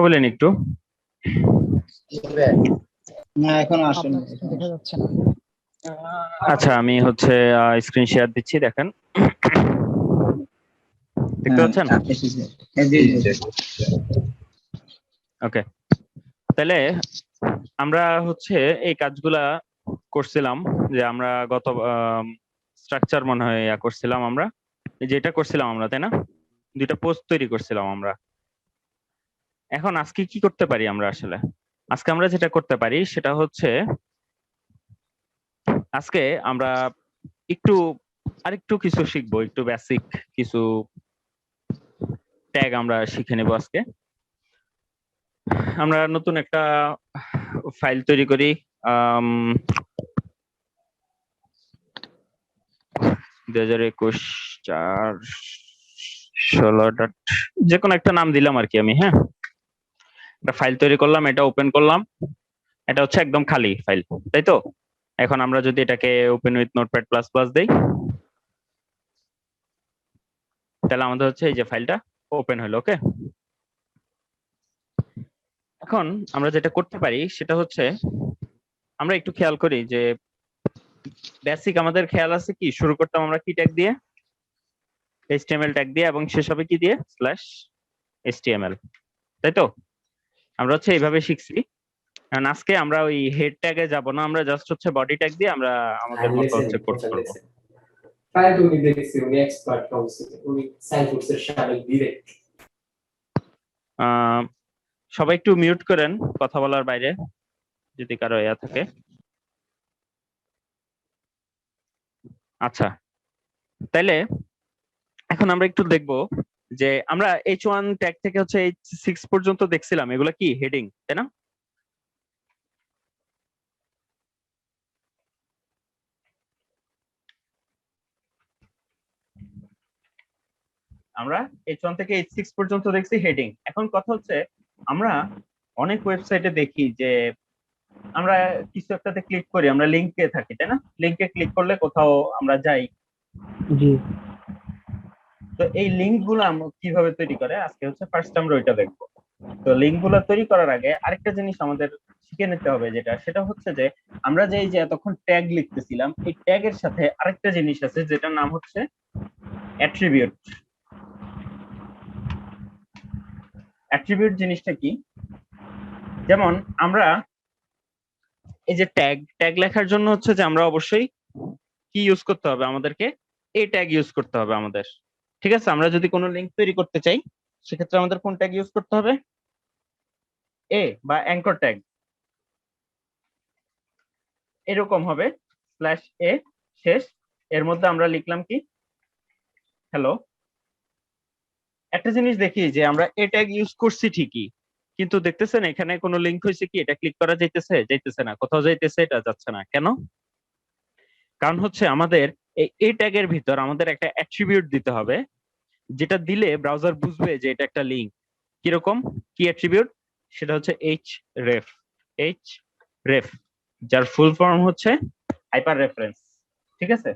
বলেন একটু। না এখন আসেনি। আপনার স্ক্রিন দেখা যাচ্ছে না। আচ্ছা, আমি হচ্ছে স্ক্রিন শেয়ার দিচ্ছি, দেখেন। দেখতে হ্যাঁ পাচ্ছেন? এসেছে। হ্যাঁ, জি জি। ওকে, তাহলে আমরা হচ্ছে এই কাজগুলা করছিলাম, যে আমরা গত স্ট্রাকচার মনে হয় করছিলাম আমরা, যেটা করছিলাম আমরা, তাই না? দুইটা পোস্ট তৈরি করছিলাম আমরা। এখন আজকে কি করতে পারি আমরা আসলে? আজকে আমরা যেটা করতে পারি সেটা হচ্ছে, আজকে আমরা একটু আরেকটু কিছু শিখবো, একটু বেসিক কিছু ট্যাগ আমরা শিখে নেব আজকে। আমরা নতুন একটা ফাইল তৈরি করি, 2021 4 16 যে কোনো একটা নাম দিলাম আর কি আমি। হ্যাঁ, একটা ফাইল তৈরি করলাম, এটা ওপেন করলাম। এটা হচ্ছে একদম খালি ফাইল, তাই তো? এখন আমরা যদি এটাকে open with notepad plus plus দেই, তাহলে আমাদের হচ্ছে এই যে ফাইলটা ওপেন হলো। ওকে, এখন আমরা যেটা করতে পারি সেটা হচ্ছে, আমরা একটু খেয়াল করি যে বেসিক আমাদের খেয়াল আছে কি, শুরু করতাম আমরা কি ট্যাগ দিয়ে? HTML ট্যাগ দিয়ে, এবং শেষ হবে কি দিয়ে? /HTML, তাই তো? আমরা হচ্ছে এইভাবে শিখছি। কারণ আজকে আমরা ওই হেড ট্যাগে যাব না, আমরা জাস্ট হচ্ছে বডি ট্যাগ দিয়ে আমরা আমাদের মতো হচ্ছে কোড করব। Prior to উনি দেখছি উনি এক্সপার্ট কাউন্সিল উনি সাইফুক্সের সাবেক ডিরেক্ট। সবাই একটু মিউট করেন কথা বলার বাইরে, যদি কারো ইয়া থাকে। আচ্ছা, তাইলে এখন আমরা একটু দেখব যে আমরা H1 ট্যাগ থেকে হচ্ছে H6 পর্যন্ত দেখছিলাম, এগুলো কি হেডিং, তাই না? আমরা H1 থেকে H6 পর্যন্ত দেখছি হেডিং। এখন কথা হচ্ছে, আমরা অনেক ওয়েবসাইটে দেখি যে আমরা কিছু একটাতে ক্লিক করি, আমরা লিংকে থাকি, তাই না? লিংকে ক্লিক করলে কোথাও আমরা যাই। জি। তো এই লিংক গুলো আমরা কিভাবে তৈরি করে, আজকে হচ্ছে ফার্স্ট আমরা ওইটা দেখবো। তো লিংক গুলো তৈরি করার আগে আরেকটা জিনিস আমাদের শিখে নিতে হবে, সেটা হচ্ছে যে আমরা যে এই যে এতক্ষণ ট্যাগ লিখতেছিলাম, এই ট্যাগ এর সাথে আরেকটা জিনিস আছে যেটার নাম হচ্ছে অ্যাট্রিবিউট। অ্যাট্রিবিউট জিনিসটা কি? যেমন আমরা এই যে ট্যাগ লেখার জন্য হচ্ছে যে আমরা অবশ্যই কি ইউজ করতে হবে, আমাদেরকে এই ট্যাগ ইউজ করতে হবে আমাদের। ঠিক আছে, আমরা যদি কোনো লিংক তৈরি করতে চাই সেক্ষেত্রে আমাদের কোন ট্যাগ ইউজ করতে হবে? এ বা অ্যাঙ্কর ট্যাগ, এরকম হবে /a শেষ। এর মধ্যে আমরা লিখলাম কি, হ্যালো। একটা জিনিস দেখি যে আমরা এ ট্যাগ ইউজ করছি ঠিকই, কিন্তু দেখতেছেন এখানে কোনো লিংক হয়েছে কি? এটা ক্লিক করা যাইতেছে না, কোথাও যাইতেছে, এটা যাচ্ছে না কেন? কারণ হচ্ছে আমাদের এই ট্যাগের ভিতর আমাদের একটা অ্যাট্রিবিউট দিতে হবে, যেটা দিলে ব্রাউজার বুঝবে যে এটা একটা লিংক। কিরকম, কি অ্যাট্রিবিউট? সেটা হচ্ছে href। href, যার ফুল ফর্ম হচ্ছে হাইপার রেফারেন্স। ঠিক আছে,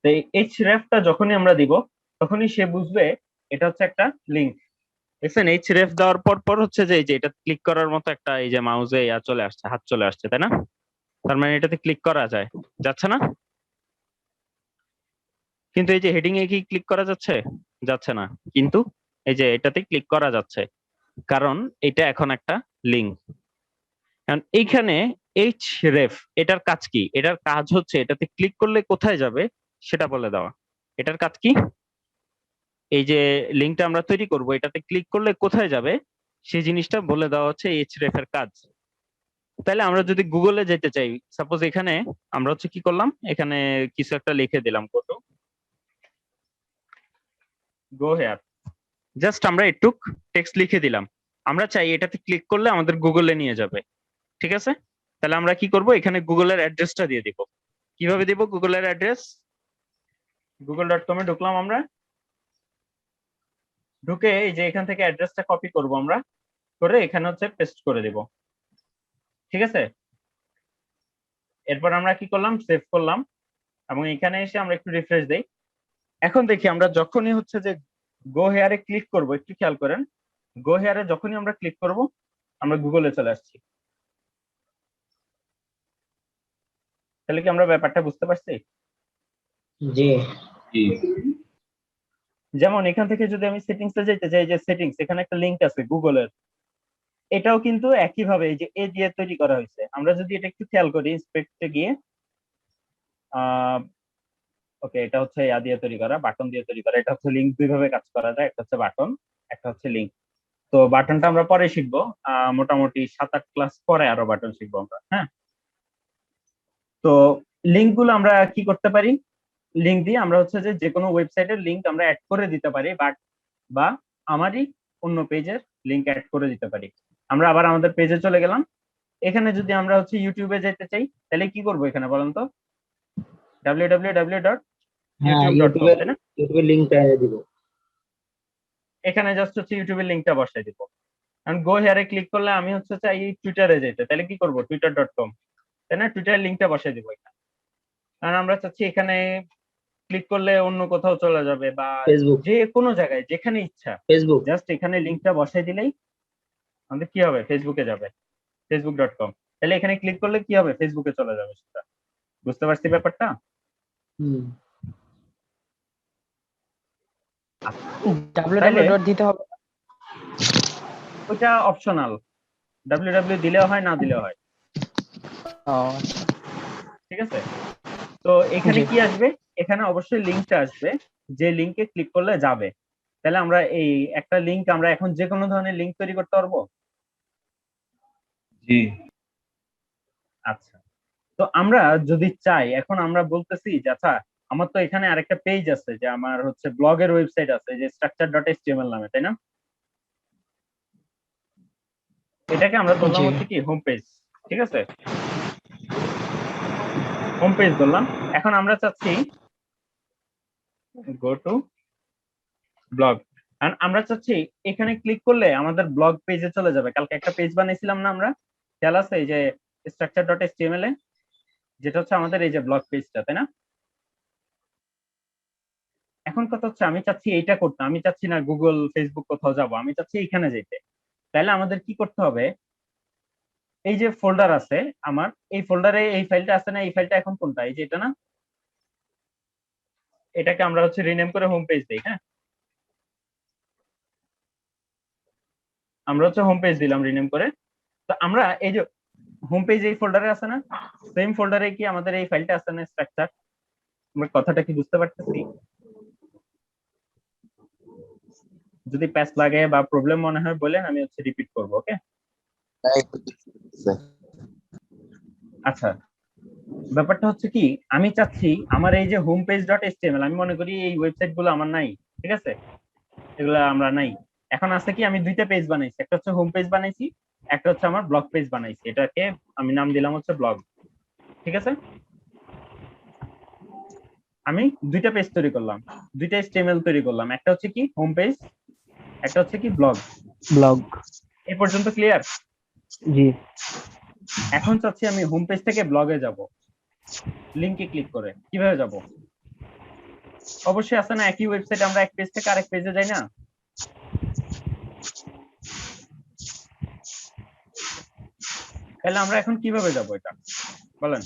তো এই href-টা যখনই আমরা দিব তখনই সে বুঝবে এটা হচ্ছে একটা লিংক। দেখছেন href দেওয়ার পর পর হচ্ছে যে এই যে এটা ক্লিক করার মতো একটা এই যে মাউসে ইয়া চলে আসছে, হাত চলে আসছে, তাই না? তার মানে এটাতে ক্লিক করা যায়, যাচ্ছে না? কিন্তু এই যে হেডিং এ কি ক্লিক করা যাচ্ছে? যাচ্ছে না। কিন্তু এই যে এটাতে ক্লিক করা যাচ্ছে, কারণ এটা এখন একটা লিংক। কারণ এইখানে href এটার কাজ কি? এটার কাজ হচ্ছে এটাতে ক্লিক করলে কোথায় যাবে সেটা বলে দেওয়া। এটার কাজ কি? এই যে লিংকটা আমরা তৈরি করব, এটাতে ক্লিক করলে কোথায় যাবে সেই জিনিসটা বলে দেওয়া হচ্ছে href এর কাজ। তাহলে আমরা যদি গুগলে যেতে চাই, সাপোজ এখানে আমরা হচ্ছে কি করলাম, এখানে কিছু একটা লিখে দিলাম, গো হেয়ার, জাস্ট আমরা একটু টেক্সট লিখে দিলাম। আমরা চাই এটাতে ক্লিক করলে আমাদের গুগলে নিয়ে যাবে। ঠিক আছে, তাহলে আমরা কি করব, এখানে গুগলের অ্যাড্রেসটা দিয়ে দিব। কিভাবে দিব গুগলের অ্যাড্রেস? google.com এ ঢুকলাম আমরা, ঢুকে এই যে এখান থেকে অ্যাড্রেসটা কপি করব আমরা, করে এখানে হচ্ছে পেস্ট করে দিব। ঠিক আছে, এরপর আমরা কি করলাম, সেভ করলাম, এবং এখানে এসে আমরা একটু রিফ্রেশ দেই। এখন দেখি আমরা যখনই হচ্ছে যে গো হেয়ারে ক্লিক করব, একটু খেয়াল করেন, গো হেয়ারে যখনই আমরা ক্লিক করব আমরা গুগলে চলে আসছি। তাহলে কি আমরা ব্যাপারটা বুঝতে পারছি? জি যেমন এখান থেকে যদি আমি সেটিংস এ যেতে চাই, যে সেটিংস এখানে একটা লিংক আছে গুগলের, এটাও কিন্তু একই ভাবে এই যে এ দিয়ে তৈরি করা হয়েছে। আমরা যদি এটা একটু খেয়াল করি ইন্সপেক্টে গিয়ে, ওকে এটা হচ্ছে ইয়া দিয়ে তৈরি করা, বাটন দিয়ে তৈরি করা। এটা হচ্ছে লিংক, দুই ভাবে কাজ করা যায়, একটা হচ্ছে বাটন, একটা হচ্ছে লিংক। তো বাটনটা আমরা পরে শিখবো, মোটামুটি 7-8 ক্লাস পরে আরো বাটন শিখবো আমরা। হ্যাঁ, তো লিংক গুলো আমরা কি করতে পারি, লিংক দিয়ে আমরা হচ্ছে যে যে কোনো ওয়েবসাইটের লিংক আমরা অ্যাড করে দিতে পারি, বা আমারই অন্য পেজের লিংক অ্যাড করে দিতে পারি। আমরা আবার আমাদের পেজে চলে গেলাম। এখানে যদি আমরা হচ্ছে ইউটিউবে যেতে চাই তাহলে কি করব, এখানে বলেন তো, হ্যাঁ www.youtube.com, তাই না? ইউটিউবের লিংকটা দিব। এখানে জাস্ট হচ্ছে ইউটিউবের লিংকটা বসাই দিব। কারণ গো হেয়ারে ক্লিক করলে আমি হচ্ছে চাই টুইটারে যেতে, তাহলে কি করব, twitter.com, তাই না? টুইটারের লিংকটা বসাই দিব এখানে। কারণ আমরা চাচ্ছি এখানে ক্লিক করলে অন্য কোথাও চলে যাবে, বা ফেসবুক যে কোনো জায়গায় যেখানে ইচ্ছা ফেসবুক জাস্ট এখানে লিংকটা বসাই দিলেই আমাদের কি হবে, ফেসবুকে যাবে, facebook.com। তাহলে এখানে ক্লিক করলে কি হবে, ফেসবুকে চলে যাবে সেটা। বুঝতে পারছি ব্যাপারটা? হুম www ডট দিতে হবে। ওটা অপশনাল, www দিলেও হয় না দিলেও হয়, ও আচ্ছা। ঠিক আছে? তো এখানে জি। কি আসবে, এখানে অবশ্যই লিংকটা আসবে, যে লিংকে ক্লিক করলে যাবে। তাহলে আমরা এই একটা লিংক, আমরা এখন যে কোনো ধরনের লিংক তৈরি করতে পারবো। জি আচ্ছা, তো আমরা যদি চাই, এখন আমরা বলতেছি যে আচ্ছা আমার তো এখানে আরেকটা পেজ আছে, যে আমার হচ্ছে ব্লগের ওয়েবসাইট আছে যে structure.html নামে, তাই না? এটাকে আমরা ধরলাম জি। হচ্ছে কি হোম পেজ, ঠিক আছে? হোম পেজ ধরলাম। এখন আমরা চাচ্ছি গো টু ব্লগ, আর আমরা চাচ্ছি এখানে ক্লিক করলে আমাদের ব্লগ পেজে চলে যাবে। কালকে একটা পেজ বানিয়েছিলাম না আমরা, খেয়াল আছে? এই যে structure.html এ, যেটা হচ্ছে আমাদের এই যে ব্লগ পেজটা, তাই না? এখন কথা হচ্ছে আমি চাচ্ছি এইটা করতে, আমি চাচ্ছি না গুগল ফেসবুক কোথাও যাব, আমি চাচ্ছি এখানে যেতে। তাহলে আমাদের কি করতে হবে, এই যে ফোল্ডার আছে আমার, এই ফোল্ডারে এই ফাইলটা আছে না, এই ফাইলটা এখন কোনটা, এই যে এটা না, এটাকে আমরা হচ্ছে রিনেম করে হোম পেজ দিই। হ্যাঁ, আমরা হচ্ছে হোম পেজ দিলাম রিনেম করে। তো আমরা এই যে হোম পেজ এই ফোল্ডারে আছে না, সেম ফোল্ডারে কি আমাদের এই ফাইলটা আছে না, স্ট্রাকচার। আমরা কথাটা কি বুঝতে পারতেছি? যদি প্যাচ লাগে বা প্রবলেম মনে হয় বলেন, আমি হচ্ছে রিপিট করবো। ওকে, আচ্ছা, ব্যাপারটা হচ্ছে কি, আমি চাচ্ছি আমার এই যে হোম পেজ ডট এচটিএমএল, আমি মনে করি এই ওয়েবসাইট গুলো আমার নাই, ঠিক আছে? এগুলো আমরা নাই। এখন আছে কি, আমি দুইটা পেজ বানাইছি, একটা হচ্ছে হোম পেজ বানাইছি, একটা হচ্ছে আমার ব্লগ পেজ বানাইছি। এটাকে আমি নাম দিলাম হচ্ছে ব্লগ, ঠিক আছে? আমি দুইটা পেজ তৈরি করলাম, দুইটা এচটিএমএল তৈরি করলাম, একটা হচ্ছে কি হোম পেজ, একটা হচ্ছে কি ব্লগ। ব্লগ। এই পর্যন্ত ক্লিয়ার? জি। এখন চাচ্ছি আমি হোম পেজ থেকে ব্লগে যাব, লিংকে ক্লিক করে কিভাবে যাব? অবশ্যই আছে না একই ওয়েবসাইট, আমরা এক পেজ থেকে আরেক পেজে যাই না? তাহলে আমরা এখন কিভাবে যাব এটা বলেন?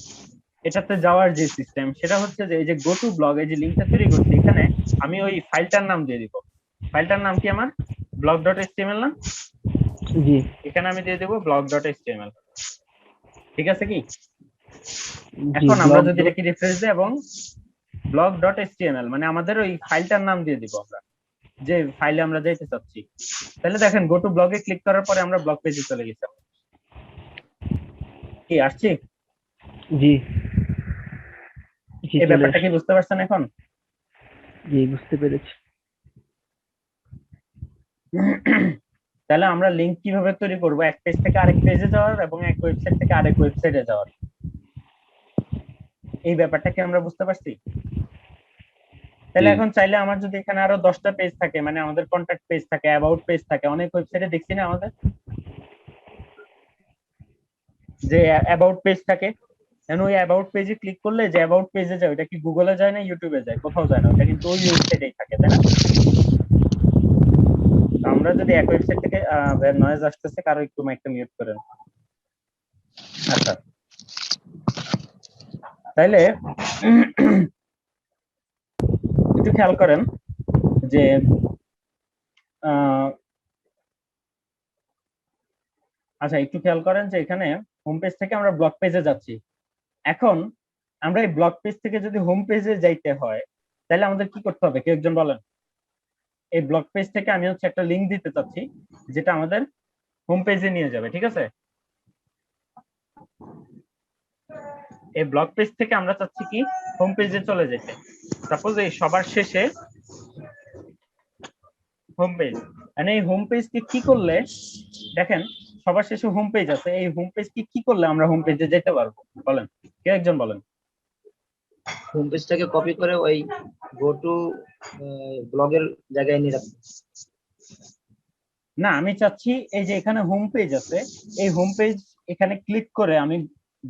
এটাতে যাওয়ার যে সিস্টেম সেটা হচ্ছে যে এই যে গো টু ব্লগ, এই যে লিংকটা তৈরি করছি, এখানে আমি ওই ফাইলটার নাম দিয়ে দিব। ফাইলটার নাম কি আমার, blog.html না? জি। এখানে আমি দিয়ে দেব blog.html, ঠিক আছে কি? জি। এখন আমরা ব্লগ। যদি এটাকে রিফ্রেশ দিই এবং blog.html মানে আমাদের ওই ফাইলটার নাম দিয়ে দিব আমরা, যে ফাইলে আমরা যেতে চাচ্ছি। তাহলে দেখেন গো টু ব্লগে ক্লিক করার পরে আমরা ব্লগ পেজে চলে গেছি। কি আসছি? জি। জি এই চলে ব্যাপারটা কি আসছে। বুঝতে পারছেন এখন? জি বুঝতে পেরেছি। তাহলে আমরা লিংক কিভাবে তৈরি করব, এক পেজ থেকে আরেক পেজে যাওয়ার এবং এক ওয়েবসাইট থেকে আরেক ওয়েবসাইটে যাওয়ার, এই ব্যাপারটা কি আমরা বুঝতে পারছি? তাহলে এখন চাইলে আমার যদি এখানে আরো 10টা পেজ থাকে, মানে আমাদের কন্টাক্ট পেজ থাকে, অ্যাবাউট পেজ থাকে, অনেক ওয়েবসাইটে দেখছি না আমাদের যে অ্যাবাউট পেজ থাকে, এখন ওই অ্যাবাউট পেজে ক্লিক করলে যে অ্যাবাউট পেজে যায়, ওটা কি গুগলে যায় না ইউটিউবে যায়? কোথাও যায় না, ওটা কিন্তু ওই ওয়েবসাইটেই থাকে, তাই না? তো আমরা আমরা যদি এক ওয়েবসাইট থেকে নয়েজ আসতেছে, কারো একটু মাইকটা মিউট করেন। আচ্ছা, তাইলে একটু খেয়াল করেন যে আচ্ছা একটু খেয়াল করেন যে এখানে হোম পেজ থেকে আমরা ব্লগ পেজে যাচ্ছি। এখন আমরা এই ব্লগ পেজ থেকে যদি হোম পেজে যাইতে হয় তাহলে আমাদের কি করতে হবে, কেউ একজন বলেন। এই ব্লগ পেজ থেকে আমি হচ্ছে একটা লিংক দিতে চাচ্ছি যেটা আমাদের হোম পেজে নিয়ে যাবে, ঠিক আছে? এই ব্লগ পেজ থেকে আমরা চাচ্ছি কি হোম পেজে চলে যেতে। সাপোজ এই সবার শেষে হোম পেজ, মানে এই হোম পেজকে কি করলে, দেখেন সবার শেষে হোম পেজ আছে, এই হোম পেজকে কি করলে আমরা হোম পেজে যেতে পারবো বলেন, কেউ একজন বলেন। হোম পেজটাকে কপি করে ওই গো টু ব্লগের জায়গায় নিয়ে রাখতে। না, আমি চাচ্ছি এই যে এখানে হোম পেজ আছে, এই হোম পেজ এখানে ক্লিক করে আমি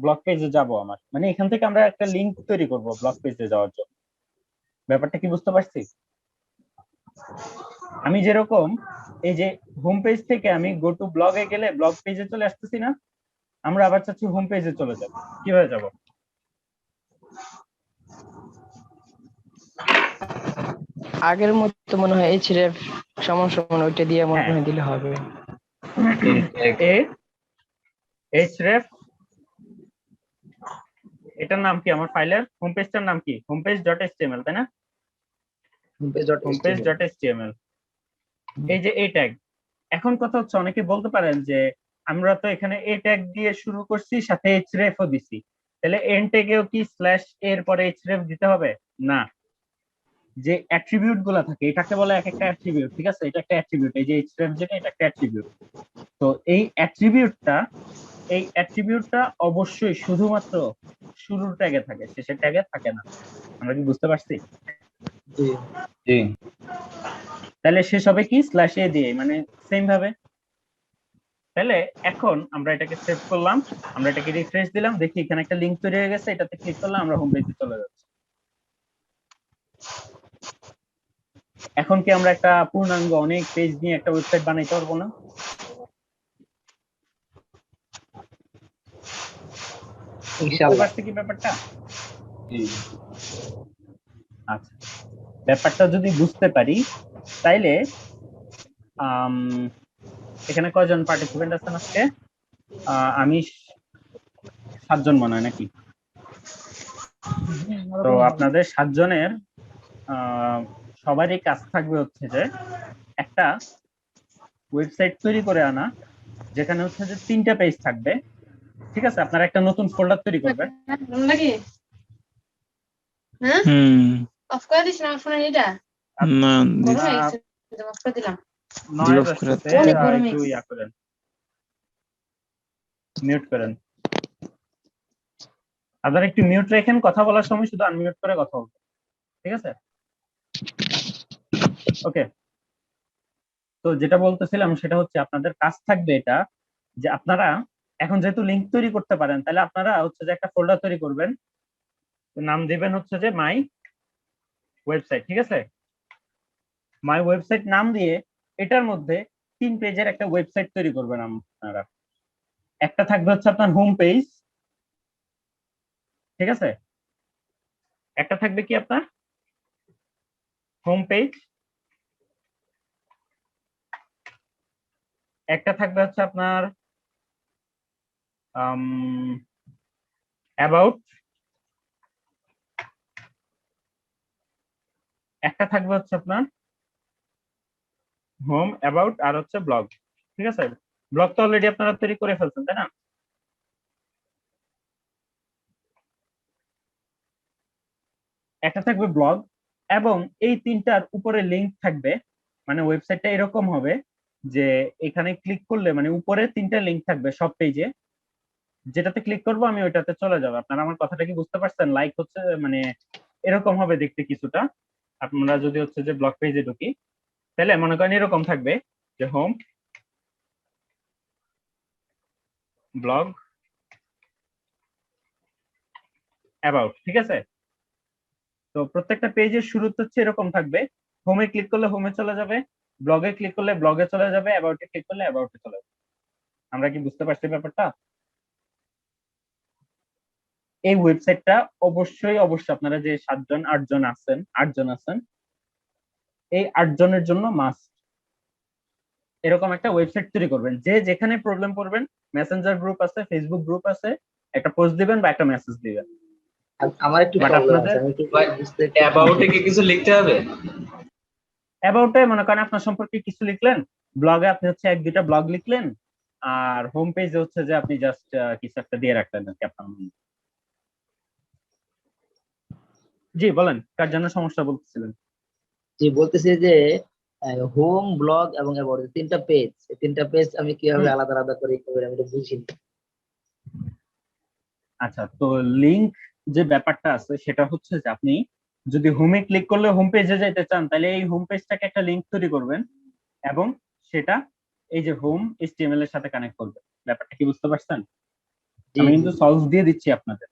ব্লগ পেজে যাব। আমার মানে এখান থেকে আমরা একটা লিংক তৈরি করব ব্লগ পেজে যাওয়ার জন্য। ব্যাপারটা কি বুঝতে পারছি? আমি যেরকম এই যে হোম পেজ থেকে আমি গো টু ব্লগে গেলে ব্লগ পেজে চলে আসতেছি না, আমরা আবার চাচ্ছি হোম পেজে চলে যাব। কিভাবে যাব? আগের মতো মনে হয় এইচরেফ সমান সমান ওইটা দিয়ে মনে হ্যাঁ। হয় দিলে হবে। href, এটার নাম কি? আমার ফাইলের হোম পেজটার নাম কি? homepage.html, তাই না? homepage.html। এই যে এই ট্যাগ, এখন কথা হচ্ছে অনেকে বলতে পারেন যে আমরা তো এখানে এই ট্যাগ দিয়ে শুরু করছি, সাথে href ও দিছি, তাহলে এন্ড ট্যাগেও কি স্ল্যাশ এর পরে href দিতে হবে? না, যে অ্যাট্রিবিউট গুলা থাকে এটাকে বলে এক একটা অ্যাট্রিবিউট, ঠিক আছে? এটা একটা অ্যাট্রিবিউট, এই যে href যেটা এটা একটা অ্যাট্রিবিউট। তো এই অ্যাট্রিবিউটটা অবশ্যই শুধুমাত্র শুরুর ট্যাগে থাকে, শেষের ট্যাগে থাকে না। আমরা কি বুঝতে পারছি? জি। তাহলে শেষ হবে কি স্ল্যাশ এ দিয়ে, মানে সেম ভাবে। তাহলে এখন আমরা এটাকে সেভ করলাম, আমরা এটাকে রিফ্রেশ দিলাম, দেখি এখানে একটা লিংক তৈরি হয়ে গেছে, এটাতে ক্লিক করলাম, আমরা হোম পেজে চলে যাচ্ছি। এখন কি আমরা একটা পূর্ণাঙ্গ অনেক পেজ নিয়ে একটা ওয়েবসাইট বানাইতে পারবো না? বুঝতে ইনশাআল্লাহ। পারছি কি ব্যাপারটা? আচ্ছা, ব্যাপারটা যদি বুঝতে পারি তাইলে এখানে কয়জন পার্টিসিপেন্ট আছেন আজকে? আমি 7 জন মনে হয় নাকি? তো আপনাদের 7 জনের সবারই কাজ থাকবে হচ্ছে যে একটা ওয়েবসাইট তৈরি করে আনা, যেখানে হচ্ছে যে 3টা পেজ থাকবে, ঠিক আছে? আপনারা একটা নতুন ফোল্ডার তৈরি করবেন। নাকি হ্যাঁ অফ করে দিছ না ফোনে এটা না গরম হয়ে গেছে, অফ করে দিলাম। নয়েজ আসছে, অনেক গরম হয়ে একটু গেছে। ইয়া করেন, মিউট করেন। আপনারা একটু মিউট রাখেন, কথা বলার সময় শুধু আনমিউট করে কথা বলবেন, ঠিক আছে? ওকে, তো যেটা বলতেছিলাম সেটা হচ্ছে আপনাদের কাজ থাকবে এটা, যে আপনারা এখন যেহেতু লিংক তৈরি করতে পারেন, তাহলে আপনারা হচ্ছে যে একটা ফোল্ডার তৈরি করবেন, নাম দিবেন হচ্ছে যে মাই ওয়েবসাইট, ঠিক আছে? মাই ওয়েবসাইট নাম দিয়ে এটার মধ্যে 3 পেজের একটা ওয়েবসাইট তৈরি করবেন আপনারা। একটা থাকবে হচ্ছে আপনার হোম পেজ, ঠিক আছে? একটা থাকবে কি আপনার হোম পেজ, একটা থাকবে হচ্ছে আপনার অ্যাবাউট, একটা থাকবে হচ্ছে আপনার হোম, অ্যাবাউট, আর হচ্ছে ব্লগ, ঠিক আছে? ব্লগ তো অলরেডি আপনারা তৈরি করে ফেলছেন, তাই না? একটা থাকবে ব্লগ, এবং এই 3টার উপরে লিংক থাকবে, মানে ওয়েবসাইটটা এরকম হবে যে এখানে ক্লিক করলে মানে উপরে 3টা লিংক থাকবে সব পেজে, যেটাতে ক্লিক করব আমি ওইটাতে চলে যাব। আপনারা আমার কথাটা কি বুঝতে পারছেন? লাইক হচ্ছে মানে এরকম হবে দেখতে কিছুটা। আপনারা যদি হচ্ছে যে ব্লগ পেজে ঢুকি, তাহলে মনে করেন এরকম থাকবে যে হোম, ব্লগ, অ্যাবাউট, ঠিক আছে? তো প্রত্যেকটা পেজের শুরুতে হচ্ছে এরকম থাকবে, হোমে ক্লিক করলে হোমে চলে যাবে, ব্লগে ক্লিক করলে ব্লগে চলে যাবে, অ্যাবাউটে ক্লিক করলে অ্যাবাউটে চলে যাবে। আমরা কি বুঝতে পারছি ব্যাপারটা? এই ওয়েবসাইটটা অবশ্যই আপনারা যে 7 জন 8 জন আছেন এই 8 জনের জন্য মাস্ট এরকম একটা ওয়েবসাইট তৈরি করবেন। যে যেখানে প্রবলেম পড়বেন, মেসেঞ্জার গ্রুপ আছে, ফেসবুক গ্রুপ আছে, একটা পোস্ট দিবেন বা একটা মেসেজ দিবেন। আমার একটু But প্রবলেম আপনাদের- আছে, আমি একটু বুঝতে অ্যাবাউটে কি কিছু লিখতে হবে? অ্যাবাউটে মনে করেন আপনার সম্পর্কে কিছু লিখলেন, ব্লগে আপনি হচ্ছে 1-2টা ব্লগ লিখলেন, আর হোম পেজে হচ্ছে যে আপনি জাস্ট কিছু একটা দিয়ে রাখলেন আর কি আপনার মনে। জি বলেন, কার জন্য সমস্যা বলতেছিলেন? যে বলতেছি যে হোম, ব্লগ এবং অ্যাবাউট তিনটা পেজ, এই তিনটা পেজ আমি কিভাবে আলাদা আলাদা করে আমি এটা বুঝিনি। আচ্ছা, তো লিংক যে ব্যাপারটা আছে সেটা হচ্ছে যে আপনি যদি হোমে ক্লিক করলে হোম পেজে যেতে চান, তাহলে এই হোম পেজটাকে একটা লিংক তৈরি করবেন এবং সেটা এই যে হোম HTML এর সাথে কানেক্ট করবেন। ব্যাপারটা কি বুঝতে পারছেন? জি, আমি কিন্তু সলভ দিয়ে দিচ্ছি আপনাদের।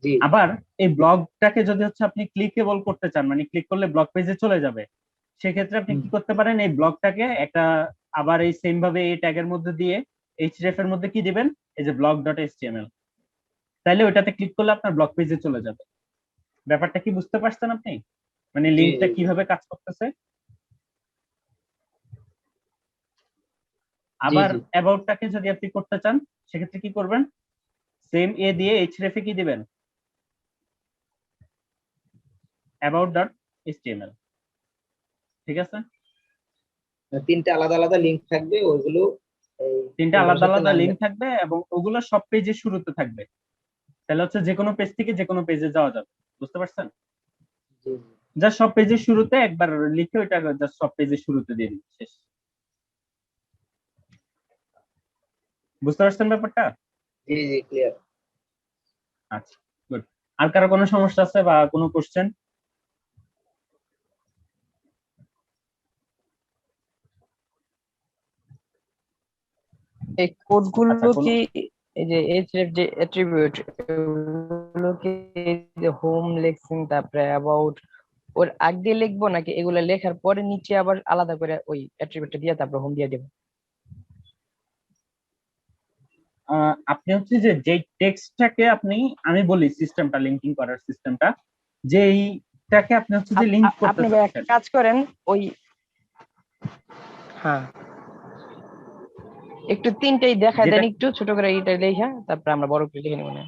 জি, আবার এই ব্লগটাকে যদি হচ্ছে আপনি ক্লিকেবল করতে চান, মানে ক্লিক করলে ব্লগ পেজে চলে যাবে, সেক্ষেত্রে আপনি কি করতে পারেন, এই ব্লগটাকে একটা আবার এই সেম ভাবে এই ট্যাগের মধ্যে দিয়ে href এর মধ্যে কি দিবেন, এই যে blog.html, তাইলে ওইটাতে ক্লিক করলে আপনার ব্লগ পেজে চলে যাবে। ব্যাপারটা কি বুঝতে পারছেন আপনি? মানে জি, লিংকটা জি। কিভাবে কাজ করতেছে। আবার জি। অ্যাবাউটটাকে যদি আপনি করতে চান, সেক্ষেত্রে কি করবেন, সেম এ দিয়ে href এ কি দিবেন, about.html। ঠিক আছে, তিনটা আলাদা আলাদা লিংক থাকবে, ওইগুলো এই তিনটা ওগুলোর আলাদা সাথে আলাদা নাম লিংক থাকবে এবং ওগুলো সব পেজে শুরুতে থাকবে। তাহলে হচ্ছে যে কোনো পেজ থেকে যে কোনো পেজে যাওয়া যাবে। বুঝতে পারছেন? জি, যা সব পেজের শুরুতে একবার লিখে ওইটা জাস্ট সব পেজের শুরুতে দিয়ে দিন, শেষ। বুঝতে পারছেন ব্যাপারটা? জি, জি, ক্লিয়ার। আচ্ছা, গুড। আর কারো কোনো সমস্যা আছে বা কোনো কোশ্চেন? এই কোডগুলো আচ্ছা, কোনো কি এই যে href যে অ্যাট্রিবিউট এগুলো কি এই যে হোম লিখছেন তারপরে অ্যাবাউট ওর আগ দিয়ে লিখবো, নাকি এগুলো লেখার পরে নিচে আবার আলাদা করে ওই অ্যাট্রিবিউটটা দিয়ে তারপর হোম দিয়ে দেবো? আপনি হচ্ছে যে যেই টেক্সটটাকে আপনি, আমি বলি সিস্টেমটা, লিংকিং করার সিস্টেমটা, যে এইটাকে আপনি হচ্ছে যে লিংক করতে আপনি ভাই এক চাচ্ছেন। কাজ করেন, ওই হ্যাঁ একটু তিনটেই দেখায় যেটা দেন একটু ছোট করে এইটা লেখা, তারপর আমরা বড় করে লিখে নেব না।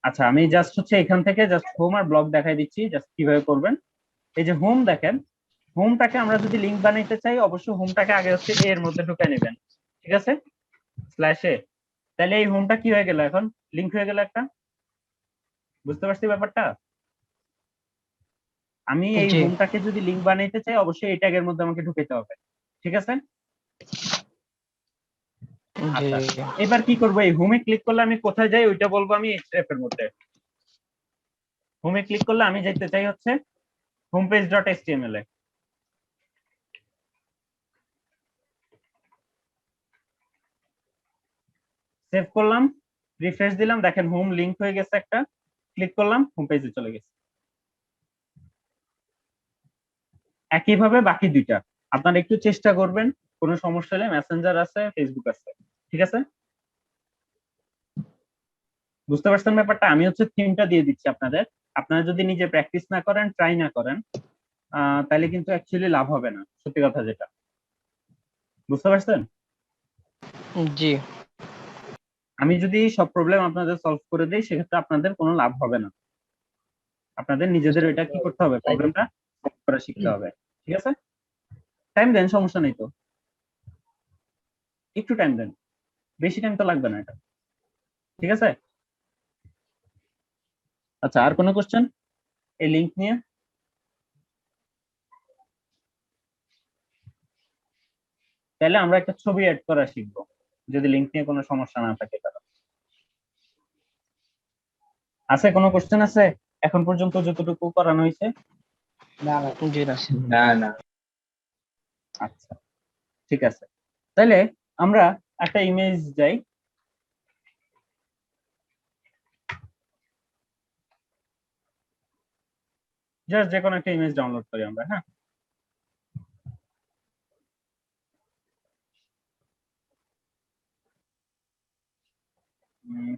আচ্ছা, আমি জাস্ট হচ্ছে এখান থেকে জাস্ট হোম আর ব্লগ দেখাই দিচ্ছি জাস্ট কিভাবে করবেন। এই যে হোম দেখেন, হোমটাকে আমরা যদি লিংক বানাইতে চাই, অবশ্যই হোমটাকে আগে হচ্ছে এ এর মধ্যে ঢুকে নেবেন। ঠিক আছে, স্ল্যাশে। তাহলে এই হোমটা কি হয়ে গেল, এখন লিংক হয়ে গেল একটা। বুঝতে পারছি ব্যাপারটা? আমি এই জি হোমটাকে যদি লিংক বানাইতে চাই, অবশ্যই এই ট্যাগের মধ্যে আমাকে ঢুকাইতে হবে। ঠিক আছে, জি আচ্ছা। এবার কি করবো, এই হোমে ক্লিক করলে আমি কোথায় যাই ওইটা বলবো আমি href এর মধ্যে। হোমে ক্লিক করলে আমি যাইতে চাই হচ্ছে হোম পেজ ডট html এ। সেভ করলাম, রিফ্রেশ দিলাম, দেখেন হোম লিংক হয়ে গেছে একটা। ক্লিক করলাম, হোম পেজে চলে গেছে। একইভাবে বাকি দুইটা আপনারা একটু চেষ্টা করবেন, কোনো সমস্যা হলে মেসেঞ্জার আছে, ফেসবুক আছে। ঠিক আছে, বুঝতে পারছেন ব্যাপারটা? আমি হচ্ছে থিমটা দিয়ে দিচ্ছি আপনাদের। আপনারা যদি নিজে প্র্যাকটিস না করেন, ট্রাই না করেন, তাহলে কিন্তু অ্যাকচুয়ালি লাভ হবে না, সত্যি কথা যেটা। বুঝতে পারছেন? জি আমি যদি সব প্রবলেম আপনাদের সলভ করে দিই, সেক্ষেত্রে আপনাদের কোনো লাভ হবে না। আপনাদের নিজেদের এটা কি করতে হবে, প্রবলেমটা সলভ করা শিখতে হবে। ঠিক আছে, টাইম দেন, সমস্যা নেই তো, একটু টাইম দেন, বেশি টাইম তো লাগবে না এটা। ঠিক আছে, আচ্ছা, আর কোনো কোশ্চেন এই লিংক নিয়ে? তাহলে আমরা একটা ছবি অ্যাড করা শিখবো, যদি লিংক নিয়ে কোনো সমস্যা না থাকে কারো। আছে কোনো কোশ্চেন আছে এখন পর্যন্ত যতটুকু করানো হয়েছে? না, না, জি না না না আচ্ছা, ঠিক আছে, তাহলে আমরা একটা ইমেজ যাই। জাস্ট যে কোনো একটা ইমেজ ডাউনলোড করি আমরা। হ্যাঁ,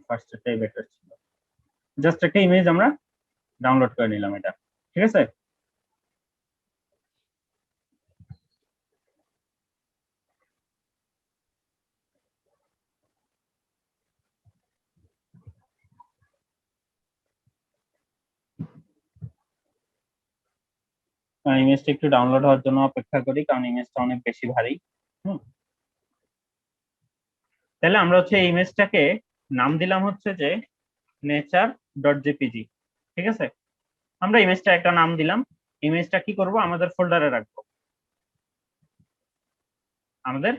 ফার্স্টটাই বেটার ছিল। জাস্ট একটা ইমেজ আমরা ডাউনলোড করে নিলাম, এটা ঠিক আছে। ইমেজটা একটু ডাউনলোড হওয়ার জন্য অপেক্ষা করি, কারণ ইমেজটা অনেক বেশি ভারী। তাহলে আমরা হচ্ছে এই ইমেজটাকে নাম দিলাম হচ্ছে যে nature.jpg, ঠিক আছে। আমরা ইমেজটা একটা নাম দিলাম। ইমেজটা কি করব, আমাদের ফোল্ডারে রাখবো। আমাদের